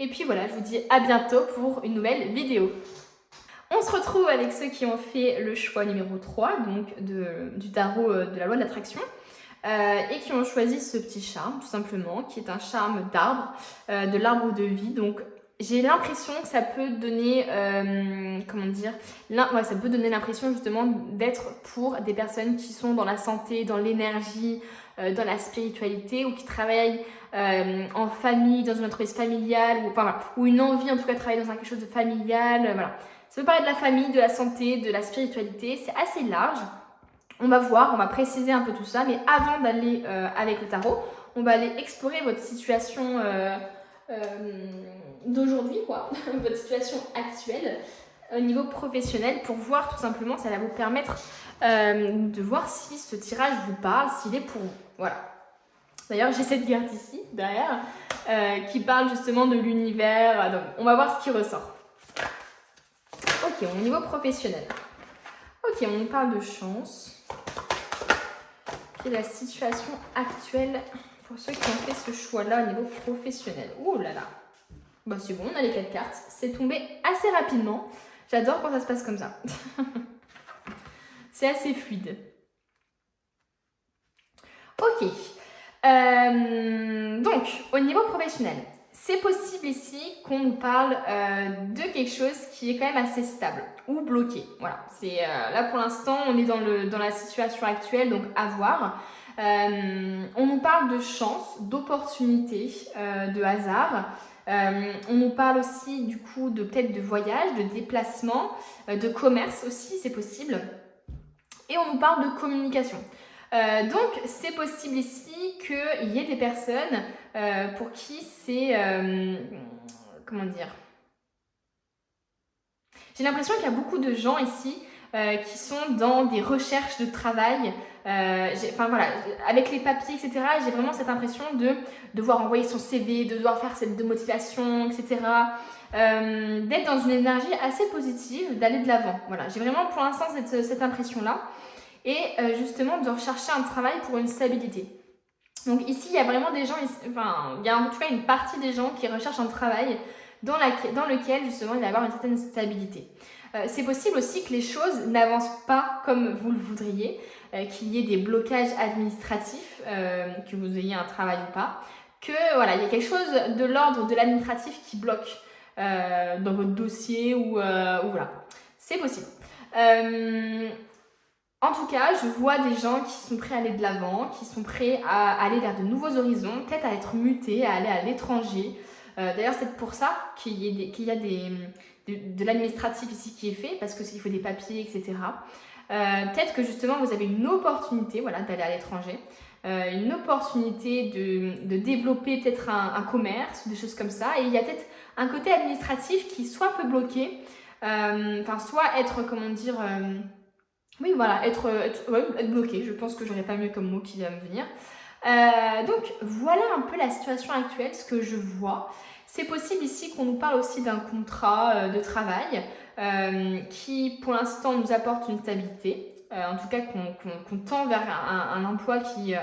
Et puis voilà, je vous dis à bientôt pour une nouvelle vidéo. On se retrouve avec ceux qui ont fait le choix numéro 3, donc du tarot de la loi de l'attraction, et qui ont choisi ce petit charme, tout simplement, qui est un charme d'arbre, de l'arbre de vie. Donc j'ai l'impression que ça peut donner, ça peut donner l'impression justement d'être pour des personnes qui sont dans la santé, dans l'énergie, dans la spiritualité ou qui travaillent en famille, dans une entreprise familiale ou une envie en tout cas de travailler dans quelque chose de familial, voilà. Ça peut parler de la famille, de la santé, de la spiritualité, c'est assez large. On va voir, on va préciser un peu tout ça, mais avant d'aller avec le tarot, on va aller explorer votre situation d'aujourd'hui, quoi, votre situation actuelle au niveau professionnel pour voir tout simplement, ça va vous permettre de voir si ce tirage vous parle, s'il est pour vous. Voilà. D'ailleurs, j'ai cette carte ici, derrière, qui parle justement de l'univers. Donc, on va voir ce qui ressort. Ok, au niveau professionnel. Ok, on nous parle de chance. Quelle est la situation actuelle pour ceux qui ont fait ce choix-là au niveau professionnel? Oh là là. Bah c'est bon, on a les 4 cartes. C'est tombé assez rapidement. J'adore quand ça se passe comme ça. C'est assez fluide. Ok. Donc, au niveau professionnel, c'est possible ici qu'on nous parle de quelque chose qui est quand même assez stable ou bloqué. Voilà, c'est là pour l'instant, on est dans la situation actuelle, donc à voir. On nous parle de chance, d'opportunité, de hasard. On nous parle aussi du coup de peut-être de voyage, de déplacement, de commerce aussi, c'est possible. Et on nous parle de communication. Donc, c'est possible ici qu'il y ait des personnes pour qui c'est... comment dire? J'ai l'impression qu'il y a beaucoup de gens ici qui sont dans des recherches de travail. Enfin voilà, avec les papiers, etc., j'ai vraiment cette impression de devoir envoyer son CV, de devoir faire cette de motivation, etc. D'être dans une énergie assez positive, d'aller de l'avant. Voilà, j'ai vraiment pour l'instant cette impression-là. Et justement de rechercher un travail pour une stabilité. Donc ici, il y a vraiment des gens, enfin, il y a en tout cas une partie des gens qui recherchent un travail dans lequel justement il va y avoir une certaine stabilité. C'est possible aussi que les choses n'avancent pas comme vous le voudriez, qu'il y ait des blocages administratifs, que vous ayez un travail ou pas, que voilà, il y a quelque chose de l'ordre de l'administratif qui bloque dans votre dossier ou voilà. C'est possible. En tout cas, je vois des gens qui sont prêts à aller de l'avant, qui sont prêts à aller vers de nouveaux horizons, peut-être à être mutés, à aller à l'étranger. D'ailleurs, c'est pour ça qu'il y a de l'administratif ici qui est fait, parce qu'il faut des papiers, etc. Peut-être que justement, vous avez une opportunité voilà, d'aller à l'étranger, une opportunité de développer peut-être un commerce, des choses comme ça. Et il y a peut-être un côté administratif qui soit peut bloquer, soit être, comment dire... oui, voilà, être bloqué. Je pense que j'aurais pas mieux comme mot qui va me venir. Donc, voilà un peu la situation actuelle, ce que je vois. C'est possible ici qu'on nous parle aussi d'un contrat de travail qui, pour l'instant, nous apporte une stabilité. En tout cas, qu'on tend vers un emploi qui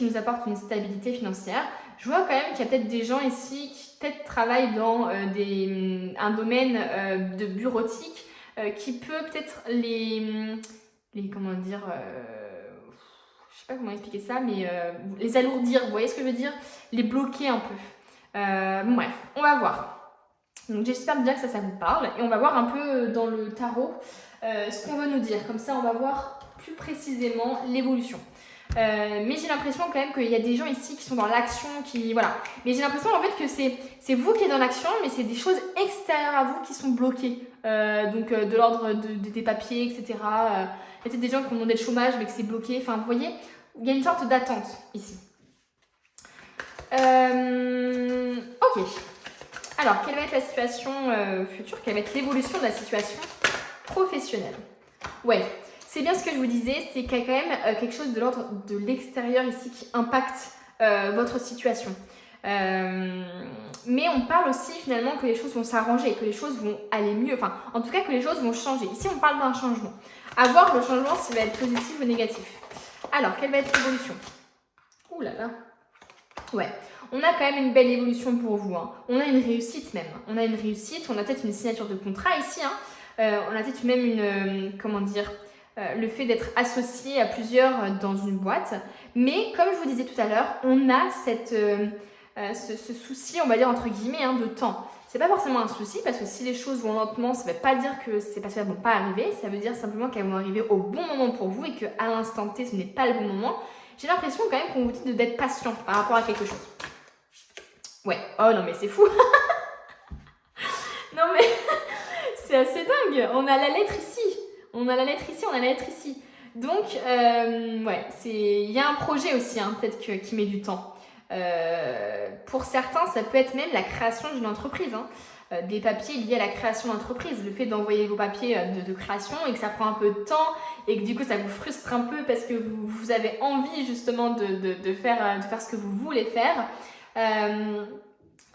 nous apporte une stabilité financière. Je vois quand même qu'il y a peut-être des gens ici qui peut-être travaillent dans un domaine de bureautique qui peut-être les comment dire, je sais pas comment expliquer ça, mais les alourdir, vous voyez ce que je veux dire? Les bloquer un peu. Bref, on va voir. Donc j'espère bien que ça vous parle et on va voir un peu dans le tarot ce qu'on veut nous dire. Comme ça, on va voir plus précisément l'évolution. Mais j'ai l'impression quand même qu'il y a des gens ici qui sont dans l'action, qui voilà. Mais j'ai l'impression en fait que c'est vous qui êtes dans l'action, mais c'est des choses extérieures à vous qui sont bloquées. Donc de l'ordre des papiers, etc. Il y a peut-être des gens qui ont demandé le chômage, mais que c'est bloqué. Enfin, vous voyez, il y a une sorte d'attente ici. Ok. Alors, quelle va être la situation future? Quelle va être l'évolution de la situation professionnelle? Ouais. C'est bien ce que je vous disais, c'est qu'il y a quand même quelque chose de l'ordre de l'extérieur ici qui impacte votre situation. Mais on parle aussi finalement que les choses vont s'arranger, que les choses vont aller mieux, enfin en tout cas que les choses vont changer. Ici on parle d'un changement. À voir le changement s'il va être positif ou négatif. Alors, quelle va être l'évolution? Ouh là là. Ouais, on a quand même une belle évolution pour vous. Hein. On a une réussite même. On a une réussite, on a peut-être une signature de contrat ici. Hein. On a peut-être même une, comment dire... le fait d'être associé à plusieurs dans une boîte. Mais comme je vous disais tout à l'heure, on a ce souci, on va dire entre guillemets, de temps. C'est pas forcément un souci parce que si les choses vont lentement, ça ne veut pas dire que c'est parce qu'elles ne vont pas arriver. Ça veut dire simplement qu'elles vont arriver au bon moment pour vous et qu'à l'instant T, ce n'est pas le bon moment. J'ai l'impression quand même qu'on vous dit d'être patient par rapport à quelque chose. Ouais, oh non mais c'est fou. Non mais c'est assez dingue. On a la lettre ici. On a la lettre ici, on a la lettre ici. Donc, ouais, il y a un projet aussi, peut-être qui met du temps. Pour certains, ça peut être même la création d'une entreprise. Des papiers liés à la création d'entreprise. Le fait d'envoyer vos papiers de création et que ça prend un peu de temps et que du coup, ça vous frustre un peu parce que vous avez envie justement de faire ce que vous voulez faire.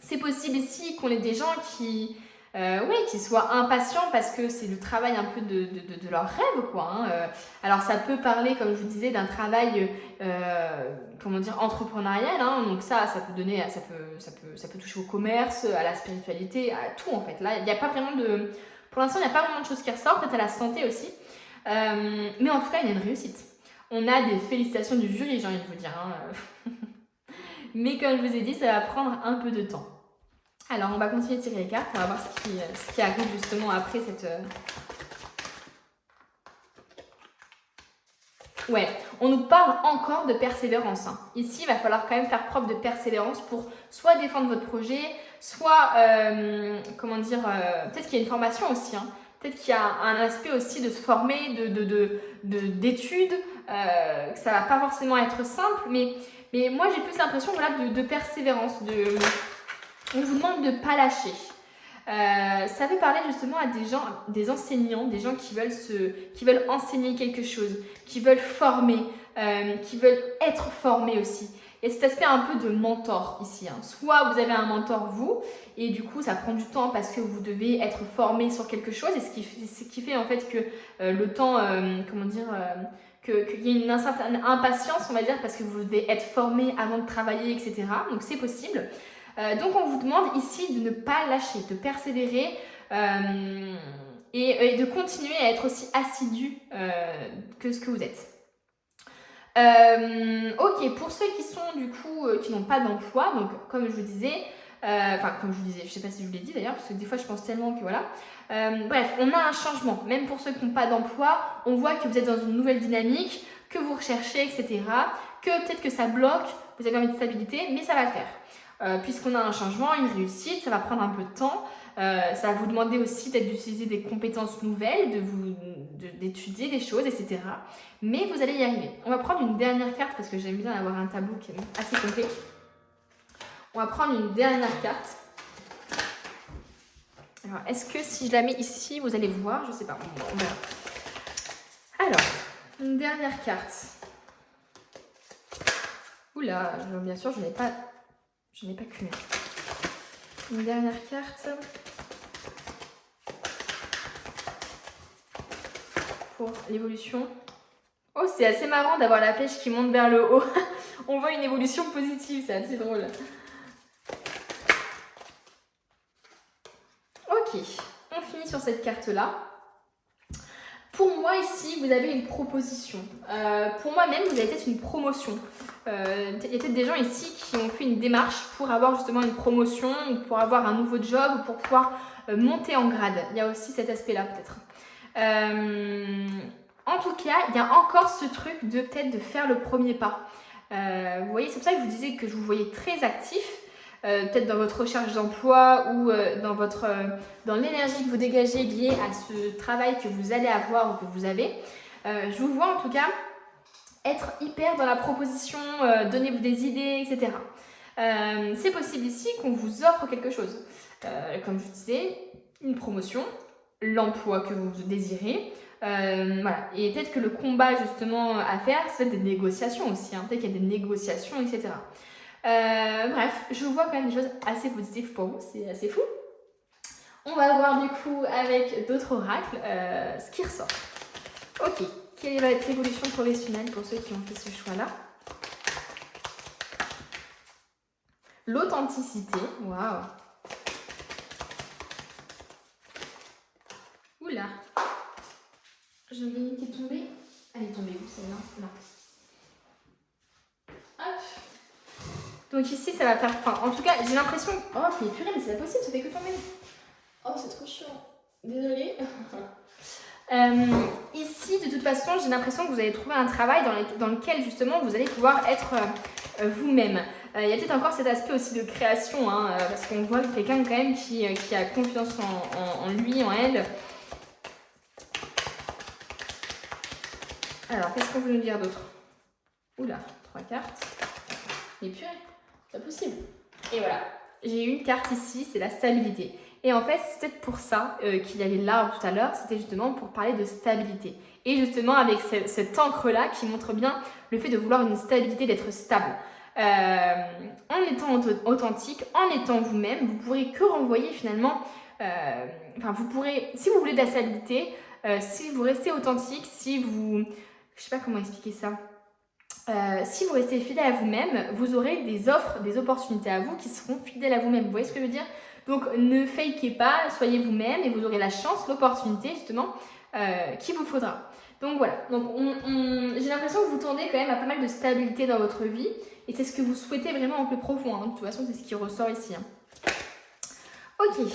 C'est possible ici qu'on ait des gens qui soient impatients parce que c'est le travail un peu de leur rêve, quoi. Alors, ça peut parler, comme je vous disais, d'un travail, entrepreneurial. Donc ça peut donner, ça peut toucher au commerce, à la spiritualité, à tout, en fait. Là, il n'y a pas vraiment pour l'instant, il n'y a pas vraiment de choses qui ressortent, peut-être à la santé aussi. Mais en tout cas, il y a une réussite. On a des félicitations du jury, j'ai envie de vous dire. Mais comme je vous ai dit, ça va prendre un peu de temps. Alors, on va continuer de tirer les cartes. On va voir ce qui arrive justement après cette... Ouais, on nous parle encore de persévérance. Ici, il va falloir quand même faire preuve de persévérance pour soit défendre votre projet, soit, peut-être qu'il y a une formation aussi. Peut-être qu'il y a un aspect aussi de se former, d'études, que ça va pas forcément être simple, mais moi j'ai plus l'impression voilà, de persévérance, on vous demande de ne pas lâcher. Ça veut parler justement à des gens, des enseignants, des gens qui veulent enseigner quelque chose, qui veulent former, qui veulent être formés aussi. Il y a cet aspect un peu de mentor ici. Soit vous avez un mentor vous, et du coup ça prend du temps parce que vous devez être formé sur quelque chose, et ce qui fait en fait que le temps, qu'il y ait une certaine impatience, on va dire, parce que vous devez être formé avant de travailler, etc. Donc c'est possible. Donc on vous demande ici de ne pas lâcher, de persévérer et de continuer à être aussi assidu que ce que vous êtes. Ok, pour ceux qui sont du coup qui n'ont pas d'emploi, donc comme je vous disais, je sais pas si je vous l'ai dit d'ailleurs, parce que des fois je pense tellement que voilà. Bref, on a un changement, même pour ceux qui n'ont pas d'emploi, on voit que vous êtes dans une nouvelle dynamique, que vous recherchez, etc. Que peut-être que ça bloque, vous avez envie de stabilité, mais ça va le faire. Puisqu'on a un changement, une réussite, ça va prendre un peu de temps. Ça va vous demander aussi peut-être d'utiliser des compétences nouvelles, d'étudier des choses, etc. Mais vous allez y arriver. On va prendre une dernière carte parce que j'aime bien avoir un tableau qui est assez complet. On va prendre une dernière carte. Alors, est-ce que si je la mets ici, vous allez voir? Je ne sais pas. On verra. Alors, une dernière carte. Oula, bien sûr, je n'ai pas qu'une. Une dernière carte. Pour l'évolution. Oh, c'est assez marrant d'avoir la flèche qui monte vers le haut. On voit une évolution positive, c'est assez drôle. Ok, on finit sur cette carte-là. Pour moi, ici, vous avez une proposition. Pour moi-même, vous avez peut-être une promotion. Il y a peut-être des gens ici qui ont fait une démarche pour avoir justement une promotion, ou pour avoir un nouveau job, ou pour pouvoir monter en grade. Il y a aussi cet aspect-là, peut-être. En tout cas, il y a encore ce truc de peut-être de faire le premier pas. Vous voyez, c'est pour ça que je vous disais que je vous voyais très actif, peut-être dans votre recherche d'emploi ou dans l'énergie que vous dégagez liée à ce travail que vous allez avoir ou que vous avez. Je vous vois en tout cas être hyper dans la proposition, donner-vous des idées, etc. C'est possible ici qu'on vous offre quelque chose. Comme je vous disais, une promotion, l'emploi que vous désirez. Voilà. Et peut-être que le combat justement à faire, c'est des négociations aussi. Peut-être qu'il y a des négociations, etc. Bref, je vois quand même des choses assez positives pour vous. C'est assez fou. On va voir du coup avec d'autres oracles ce qui ressort. Ok. Quelle va être l'évolution professionnelle pour ceux qui ont fait ce choix-là? L'authenticité. Waouh. Oula. J'en ai une qui est tombée. Elle est tombée où celle-là? Non. Hop. Donc ici, ça va faire... Enfin, en tout cas, j'ai l'impression... Oh, mais purée, mais c'est pas possible, ça fait que tomber. Oh, c'est trop chiant. Désolée. Ici, de toute façon, j'ai l'impression que vous allez trouver un travail dans lequel, justement, vous allez pouvoir être vous-même. Il y a peut-être encore cet aspect aussi de création, parce qu'on voit quelqu'un quand même qui a confiance en lui, en elle. Alors, qu'est-ce qu'on veut nous dire d'autre? Oula, 3 cartes. Mais purée, c'est pas possible. Et voilà, j'ai une carte ici, c'est la stabilité. Et en fait, c'est peut-être pour ça qu'il y avait l'arbre tout à l'heure, c'était justement pour parler de stabilité. Et justement, avec cette encre-là qui montre bien le fait de vouloir une stabilité, d'être stable. En étant authentique, en étant vous-même, vous pourrez que renvoyer finalement... vous pourrez, si vous voulez de la stabilité, si vous restez authentique, si vous... Je sais pas comment expliquer ça. Si vous restez fidèle à vous-même, vous aurez des offres, des opportunités à vous qui seront fidèles à vous-même. Vous voyez ce que je veux dire? Donc ne fakez pas, soyez vous-même et vous aurez la chance, l'opportunité justement qu'il vous faudra. Donc voilà, donc j'ai l'impression que vous tendez quand même à pas mal de stabilité dans votre vie et c'est ce que vous souhaitez vraiment en plus profond. De toute façon, c'est ce qui ressort ici. Ok.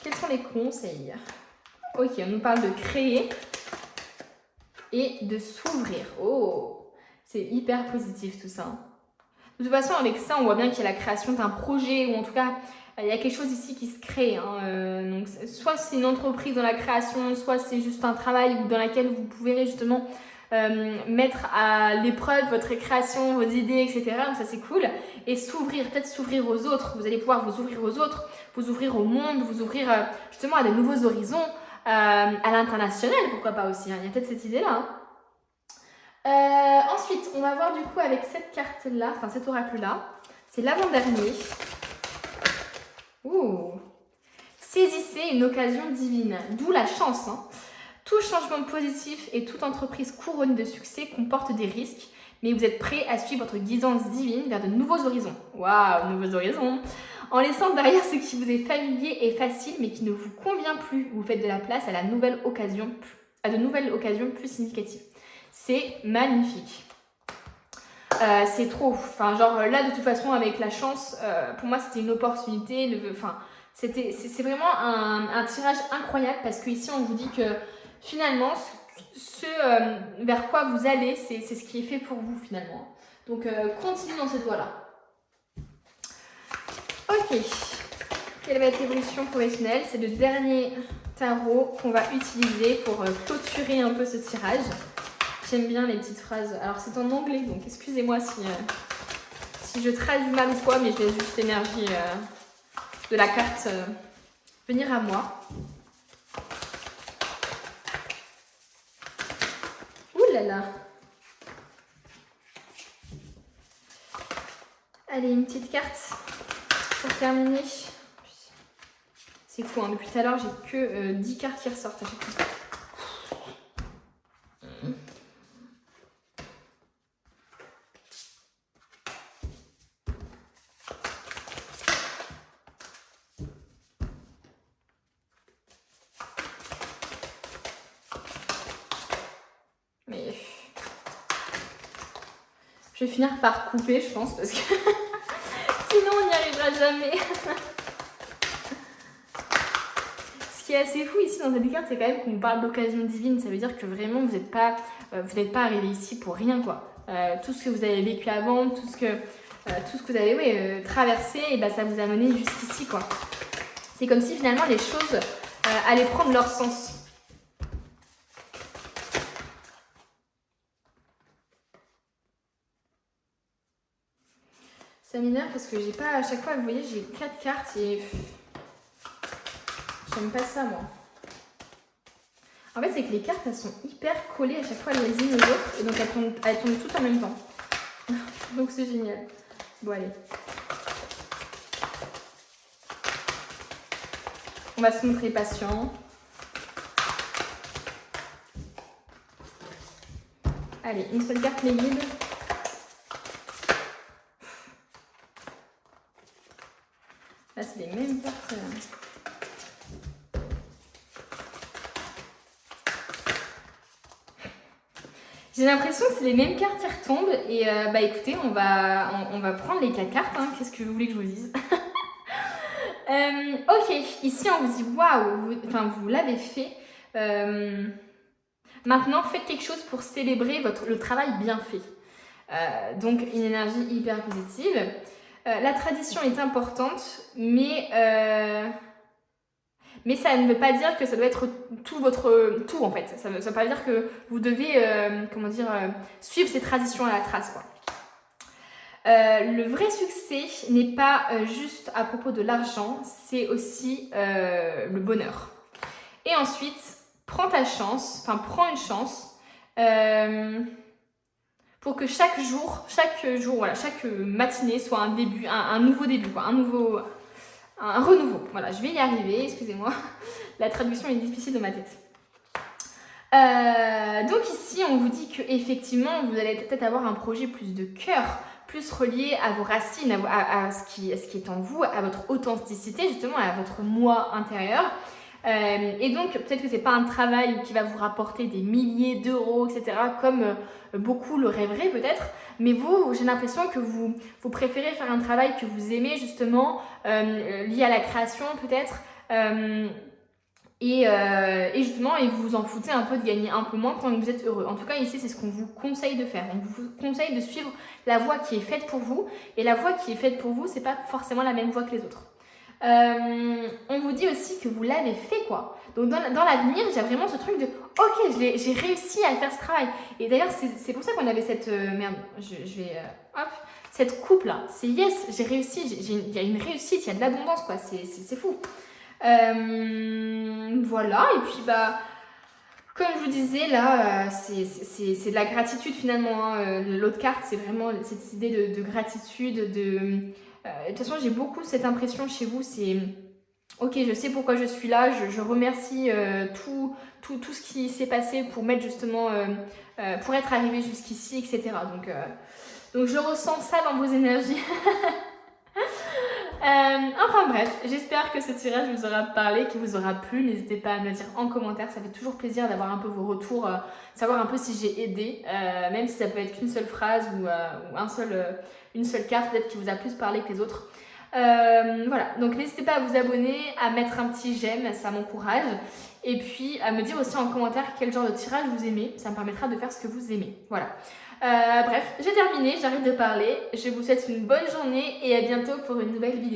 Quels sont les conseils? Ok, on nous parle de créer et de s'ouvrir. Oh, c'est hyper positif tout ça. De toute façon, avec ça, on voit bien qu'il y a la création d'un projet, ou en tout cas, il y a quelque chose ici qui se crée. Hein. Donc, soit c'est une entreprise dans la création, soit c'est juste un travail dans lequel vous pouvez justement mettre à l'épreuve votre création, vos idées, etc. Donc ça, c'est cool. Et peut-être s'ouvrir aux autres. Vous allez pouvoir vous ouvrir aux autres, vous ouvrir au monde, vous ouvrir justement à de nouveaux horizons, à l'international, pourquoi pas aussi. Hein. Il y a peut-être cette idée-là. Hein. Ensuite, on va voir du coup avec cette carte-là, enfin cet oracle-là. C'est l'avant-dernier. Ouh. Saisissez une occasion divine, d'où la chance. Hein. Tout changement positif et toute entreprise couronnée de succès comporte des risques, mais vous êtes prêt à suivre votre guidance divine vers de nouveaux horizons. Waouh, nouveaux horizons. En laissant derrière ce qui vous est familier et facile, mais qui ne vous convient plus, vous faites de la place à de nouvelles occasions plus significatives. C'est magnifique. C'est trop. Enfin, genre là, de toute façon, avec la chance, pour moi, c'était une opportunité. C'est vraiment un tirage incroyable parce qu'ici, on vous dit que finalement, ce vers quoi vous allez, c'est ce qui est fait pour vous finalement. Donc, continuez dans cette voie-là. Ok. Quelle va être l'évolution professionnelle? C'est le dernier tarot qu'on va utiliser pour clôturer un peu ce tirage. J'aime bien les petites phrases. Alors, c'est en anglais, donc excusez-moi si je traduis mal ou quoi, mais je laisse juste l'énergie de la carte venir à moi. Ouh là là. Allez, une petite carte pour terminer. C'est fou, hein. Depuis tout à l'heure, j'ai que 10 cartes qui ressortent à chaque fois. Mais je vais finir par couper, je pense, parce que sinon on n'y arrivera jamais. Ce qui est assez fou ici dans cette carte, c'est quand même qu'on parle d'occasion divine. Ça veut dire que vraiment vous n'êtes pas arrivé ici pour rien, quoi. Tout ce que vous avez vécu avant, tout ce que vous avez traversé, et ben, ça vous a mené jusqu'ici, quoi. C'est comme si finalement les choses allaient prendre leur sens. Ça m'énerve parce que j'ai pas, à chaque fois, vous voyez, j'ai 4 cartes et j'aime pas ça, moi. En fait, c'est que les cartes, elles sont hyper collées à chaque fois les unes aux autres et donc elles tombent toutes en même temps. Donc c'est génial. Bon, allez. On va se montrer patient. Allez, une seule carte les guide. Là, c'est les mêmes cartes. J'ai l'impression que c'est les mêmes cartes qui retombent. Et bah écoutez, on va prendre les 4 cartes. Hein. Qu'est-ce que vous voulez que je vous dise? Ok, ici on vous dit waouh, vous l'avez fait. Maintenant, faites quelque chose pour célébrer le travail bien fait. Donc, une énergie hyper positive. La tradition est importante, mais ça ne veut pas dire que ça doit être tout en fait. Ça ne veut pas dire que vous devez, suivre ces traditions à la trace, quoi. Le vrai succès n'est pas juste à propos de l'argent, c'est aussi le bonheur. Et ensuite, prends une chance pour que chaque jour, chaque matinée soit un début, un nouveau début, quoi, un renouveau. Voilà, je vais y arriver, excusez-moi, la traduction est difficile dans ma tête. Donc ici, on vous dit qu'effectivement, vous allez peut-être avoir un projet plus de cœur, plus relié à vos racines, à ce qui est en vous, à votre authenticité, justement, à votre moi intérieur. Et donc, peut-être que ce n'est pas un travail qui va vous rapporter des milliers d'euros, etc., comme beaucoup le rêveraient peut-être. Mais vous, j'ai l'impression que vous préférez faire un travail que vous aimez, justement, lié à la création peut-être, Et justement, et vous vous en foutez un peu de gagner un peu moins tant que vous êtes heureux. En tout cas, ici, c'est ce qu'on vous conseille de faire. On vous conseille de suivre la voie qui est faite pour vous. Et la voie qui est faite pour vous, c'est pas forcément la même voie que les autres. On vous dit aussi que vous l'avez fait, quoi. Donc dans l'avenir, j'ai vraiment ce truc de ok, j'ai réussi à faire ce travail. Et d'ailleurs, c'est pour ça qu'on avait cette merde. Je vais hop, cette coupe là. C'est yes, j'ai réussi. Il y a une réussite, il y a de l'abondance, quoi. C'est fou. Voilà, et puis bah comme je vous disais là, c'est de la gratitude finalement, hein. L'autre carte, c'est vraiment cette idée de gratitude, de toute façon j'ai beaucoup cette impression chez vous, c'est ok, je sais pourquoi je suis là, je remercie tout ce qui s'est passé pour mettre justement pour être arrivé jusqu'ici, etc. Donc je ressens ça dans vos énergies. Enfin bref, j'espère que ce tirage vous aura parlé, qu'il vous aura plu. N'hésitez pas à me le dire en commentaire, ça fait toujours plaisir d'avoir un peu vos retours, savoir un peu si j'ai aidé, même si ça peut être qu'une seule phrase ou une seule carte peut-être qui vous a plus parlé que les autres. Voilà, donc n'hésitez pas à vous abonner, à mettre un petit j'aime, ça m'encourage. Et puis à me dire aussi en commentaire quel genre de tirage vous aimez, ça me permettra de faire ce que vous aimez. Voilà. Bref, j'ai terminé, j'arrête de parler. Je vous souhaite une bonne journée et à bientôt pour une nouvelle vidéo.